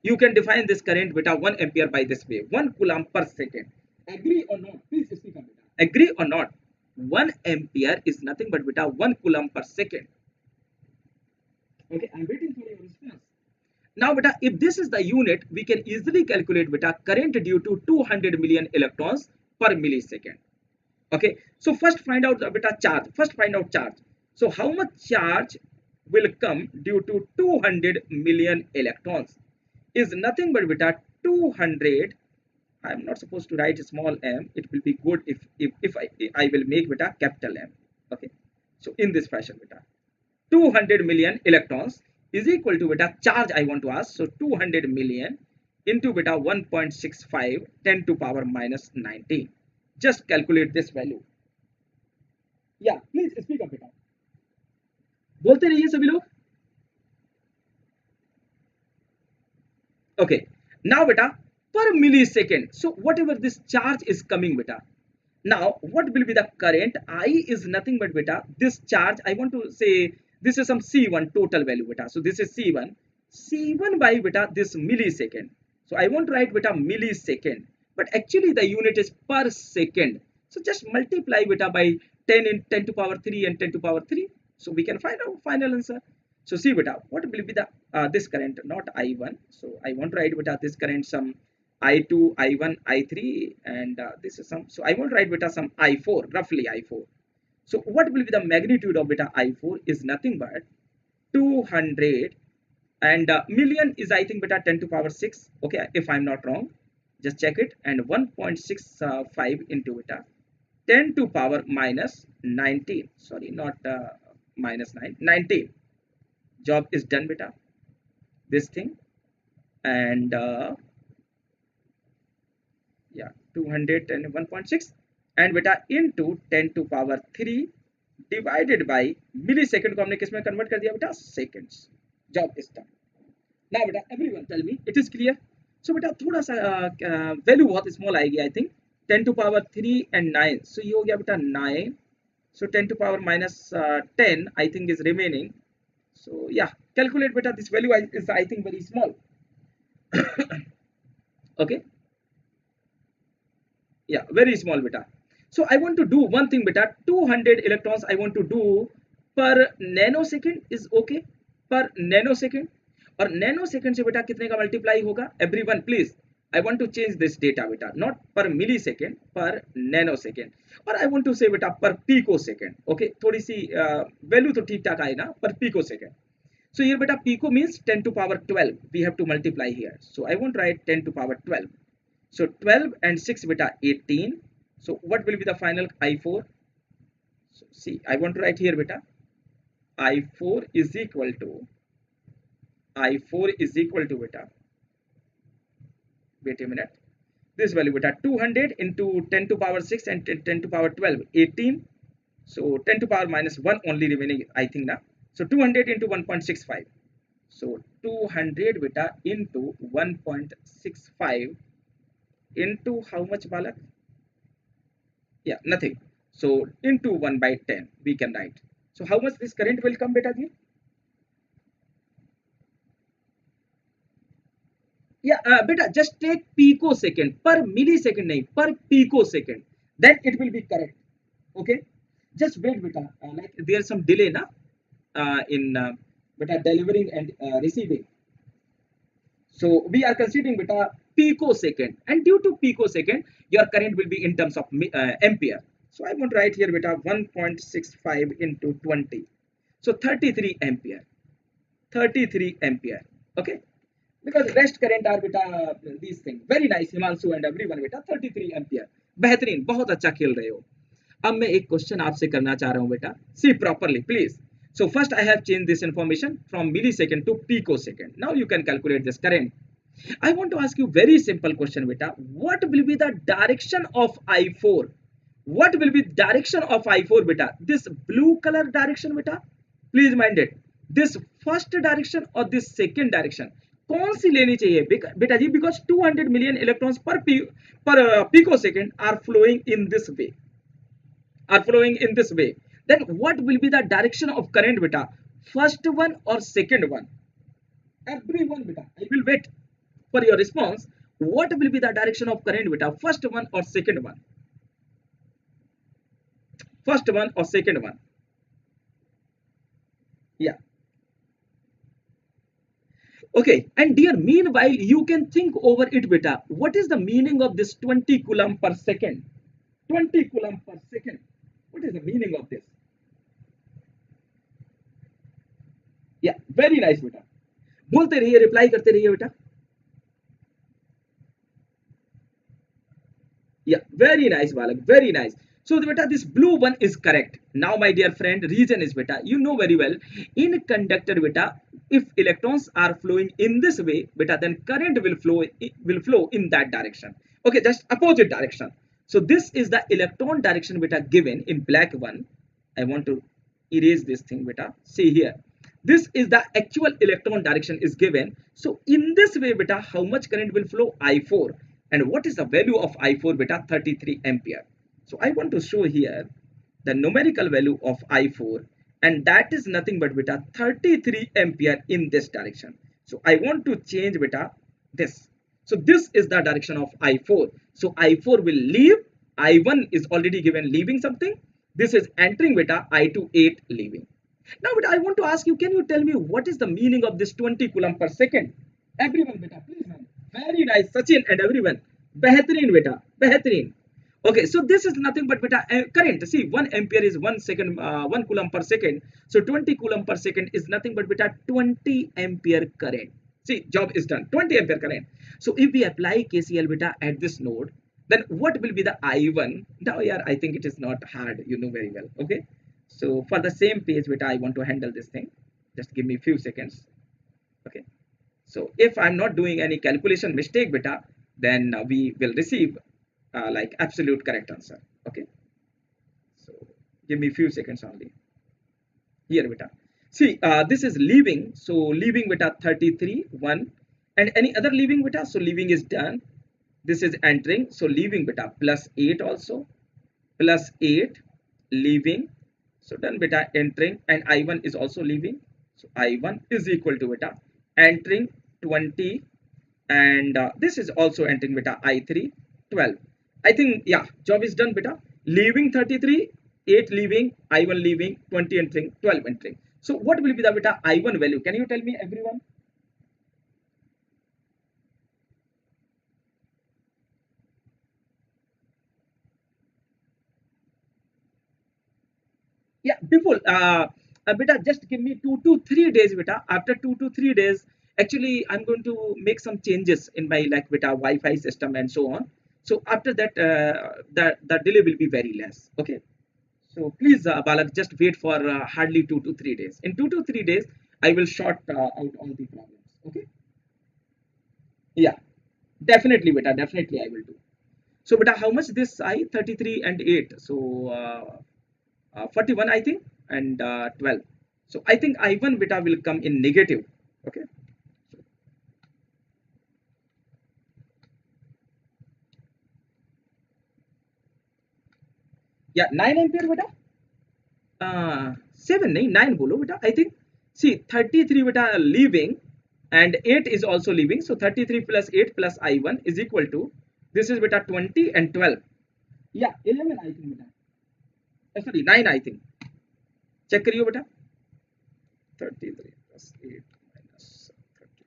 You can define this current beta 1 ampere by this way, 1 coulomb per second. Agree or not? Please speak up beta. Agree or not? 1 ampere is nothing but beta 1 coulomb per second. Okay, I'm waiting for your response. Now beta, if this is the unit, we can easily calculate beta current due to 200 million electrons per millisecond. Okay, so first find out the beta charge. First find out charge. So how much charge will come due to 200 million electrons? Is nothing but beta 200. I'm not supposed to write small m. It will be good if I will make beta capital M. Okay, so in this fashion beta 200 million electrons is equal to beta charge I want to ask. So 200 million into beta 1.65 10 to power minus 19. Just calculate this value. Yeah, please speak up बेटा, बोलते रहिए सभी लोग। Okay, now beta per millisecond. So whatever this charge is coming beta, now what will be the current? I is nothing but beta this charge. I want to say this is some C1 total value beta. So this is C1, C1 by beta this millisecond. So I want to write beta millisecond, but actually the unit is per second. So just multiply beta by 10 in 10 to power 3 and 10 to power 3. So we can find out final answer. So see beta, what will be the this current, not I1. So I want to write beta this current some I2, I1, I3, and this is some. So I want to write beta some I4, roughly I4. So what will be the magnitude of beta I4 is nothing but 200, and million is I think beta 10 to power 6. Okay, if I'm not wrong, just check it. And 1.65 into beta 10 to power minus 19. Sorry, not minus 9, 19. Job is done beta. This thing, and yeah, 200 and 1.6 and beta into 10 to power 3 divided by millisecond को हमने किस में convert कर दिया बेटा seconds job is done now beta everyone tell me it is clear so beta थोड़ा सा value बहुत स्मॉल आएगी I think 10 to power 3 and 9 so ये हो गया बेटा 9 so 10 to power minus 10 I think is remaining so yeah calculate beta this value is I think very small okay yeah very small beta so I want to do one thing beta 200 electrons I want to do per nanosecond is okay per nanosecond और nanosecond से बेटा कितने का multiply होगा everyone please I want to change this data बेटा not पर millisecond पर nanosecond और आई वांट टू से बेटा पर पीको सेकंड ओके थोड़ी सी वैल्यू तो ठीक ठाक आएगा पर picosecond so here beta pico means 10 to power 12 we have to multiply here so I won't write 10 to power 12 so 12 and 6 beta 18 so what will be the final I4 so see I want to write here beta I4 is equal to beta wait a minute this value beta 200 into 10 to power 6 and 10 to power 12 18 so 10 to power minus 1 only remaining I think now so 200 into 1.65 so 200 beta into 1.65 into how much balak yeah nothing so into 1 by 10 we can write so how much this current will come beta ji yeah beta just take picosecond per millisecond nahi per picosecond then it will be correct okay just wait beta like there's some delay na in beta delivering and receiving so we are considering beta picosecond and due to picosecond your current will be in terms of ampere so I want to write here beta 1.65 into 20 so 33 ampere okay because rest current are beta these things very nice Himanshu and everyone beta 33 ampere बेहतरीन बहुत अच्छा खेल रहे हो अब मैं एक question आपसे करना चाह रहा हूं बेटा see properly please so first I have changed this information from millisecond to picosecond now you can calculate this current I want to ask you very simple question beta what will be the direction of I4 what will be direction of I4 beta this blue color direction beta please mind it this first direction or this second direction कौन सी लेनी चाहिए बेटा जी because 200 million electrons पर picosecond are flowing in this way then what will be the direction of current beta first one or second one everyone beta I will wait for your response what will be the direction of current beta first one or second one yeah okay and dear meanwhile you can think over it beta what is the meaning of this 20 coulomb per second 20 coulomb per second what is the meaning of this yeah very nice beta बोलते रहिए reply करते रहिए बेटा yeah very nice balak very nice so beta this blue one is correct now my dear friend reason is beta you know very well in conductor beta if electrons are flowing in this way beta then current will flow in that direction okay just opposite direction so this is the electron direction beta given in black one I want to erase this thing beta see here this is the actual electron direction is given so in this way beta how much current will flow I4 and what is the value of I4 beta 33 ampere so I want to show here the numerical value of I4 and that is nothing but beta 33 ampere in this direction so I want to change beta this so this is the direction of I4 so I4 will leave I1 is already given leaving something this is entering beta I2 8 leaving now beta I want to ask you can you tell me what is the meaning of this 20 coulomb per second everyone beta please man very nice Sachin and everyone बेहतरीन बेटा बेहतरीन okay so this is nothing but beta current see 1 ampere is 1 second 1 coulomb per second so 20 coulomb per second is nothing but beta 20 ampere current see job is done 20 ampere current so if we apply KCL beta at this node then what will be the I1 now yeah I think it is not hard you know very well okay so for the same page beta I want to handle this thing just give me few seconds okay so if I'm not doing any calculation mistake beta then we will receive like absolute correct answer. Okay, so give me few seconds only. Here beta, see this is leaving, so leaving beta 33 1, and any other leaving beta, so leaving is done. This is entering, so leaving beta plus 8 also, plus 8 leaving, so done beta, entering, and I1 is also leaving, so I1 is equal to beta entering 20, and this is also entering beta I3 12. I think yeah, job is done beta. Leaving 33, 8 leaving, I1 leaving, 20 entering, 12 entering. So what will be the beta I1 value? Can you tell me everyone? Yeah, before beta, just give me 2 to 3 days beta. After 2 to 3 days, actually I'm going to make some changes in my like beta Wi-Fi system and so on. So after that the delay will be very less. Okay, so please Balak, just wait for hardly 2 to 3 days. In 2 to 3 days I will sort out all the problems. Okay, yeah, definitely beta, definitely I will do. So beta, how much this I 33 and 8, so 41 I think, and 12. So I think I1 beta will come in negative. Okay. Yeah, 9 ampere beta. 7 नहीं 9 बोलो बेटा. I think see 33 beta leaving and 8 is also leaving. So 33 plus 8 plus I1 is equal to, this is beta 20 and 12. Yeah, 11 I think beta. Sorry 9 I think. Check करियो बेटा. 33 plus 8 minus 32.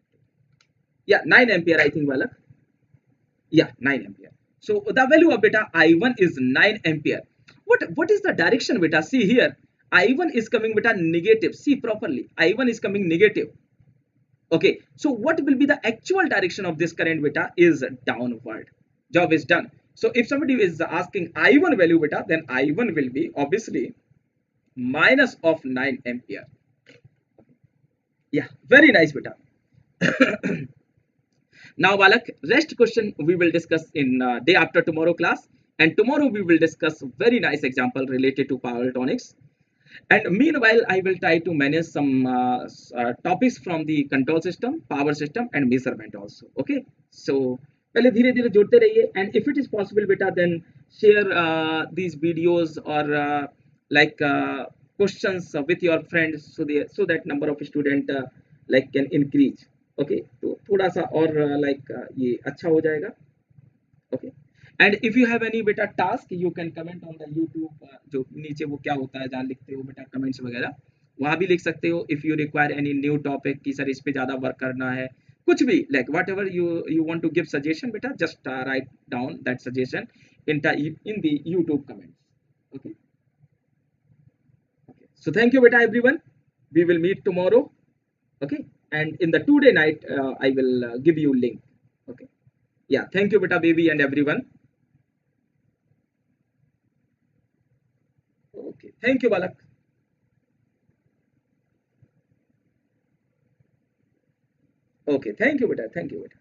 Yeah, 9 ampere I think वाला. Yeah, 9 ampere. So the value of beta I1 is 9 ampere. What is the direction beta? See here, I1 is coming beta negative. See properly, I1 is coming negative. Okay, so what will be the actual direction of this current beta is downward. Job is done. So if somebody is asking I1 value beta, then I1 will be obviously minus of 9 ampere. Yeah, very nice beta. Now, Balak, rest question we will discuss in day after tomorrow class. And tomorrow we will discuss very nice example related to power electronics. And meanwhile, I will try to manage some topics from the control system, power system, and measurement also. Okay. So, पहले धीरे धीरे जोड़ते रहिए, and if it is possible beta, then share these videos or like questions with your friends, so that number of student like can increase. Okay, तो थोड़ा सा और like ये अच्छा हो जाएगा. Okay, and if you have any beta task, you can comment on the YouTube. जो नीचे वो क्या होता है जहाँ लिखते हो बेटा comments वगैरह, वहाँ भी लिख सकते हो. If you require any new topic कि सर इस पे ज़्यादा work करना है, कुछ भी like whatever you want to give suggestion बेटा, just write down that suggestion in the YouTube comments. Okay. Okay. So thank you beta everyone. We will meet tomorrow. Okay, and in the 2 day night I will give you link. Okay, yeah, thank you beta baby and everyone. Okay, thank you Balak. Okay, thank you beta, thank you beta.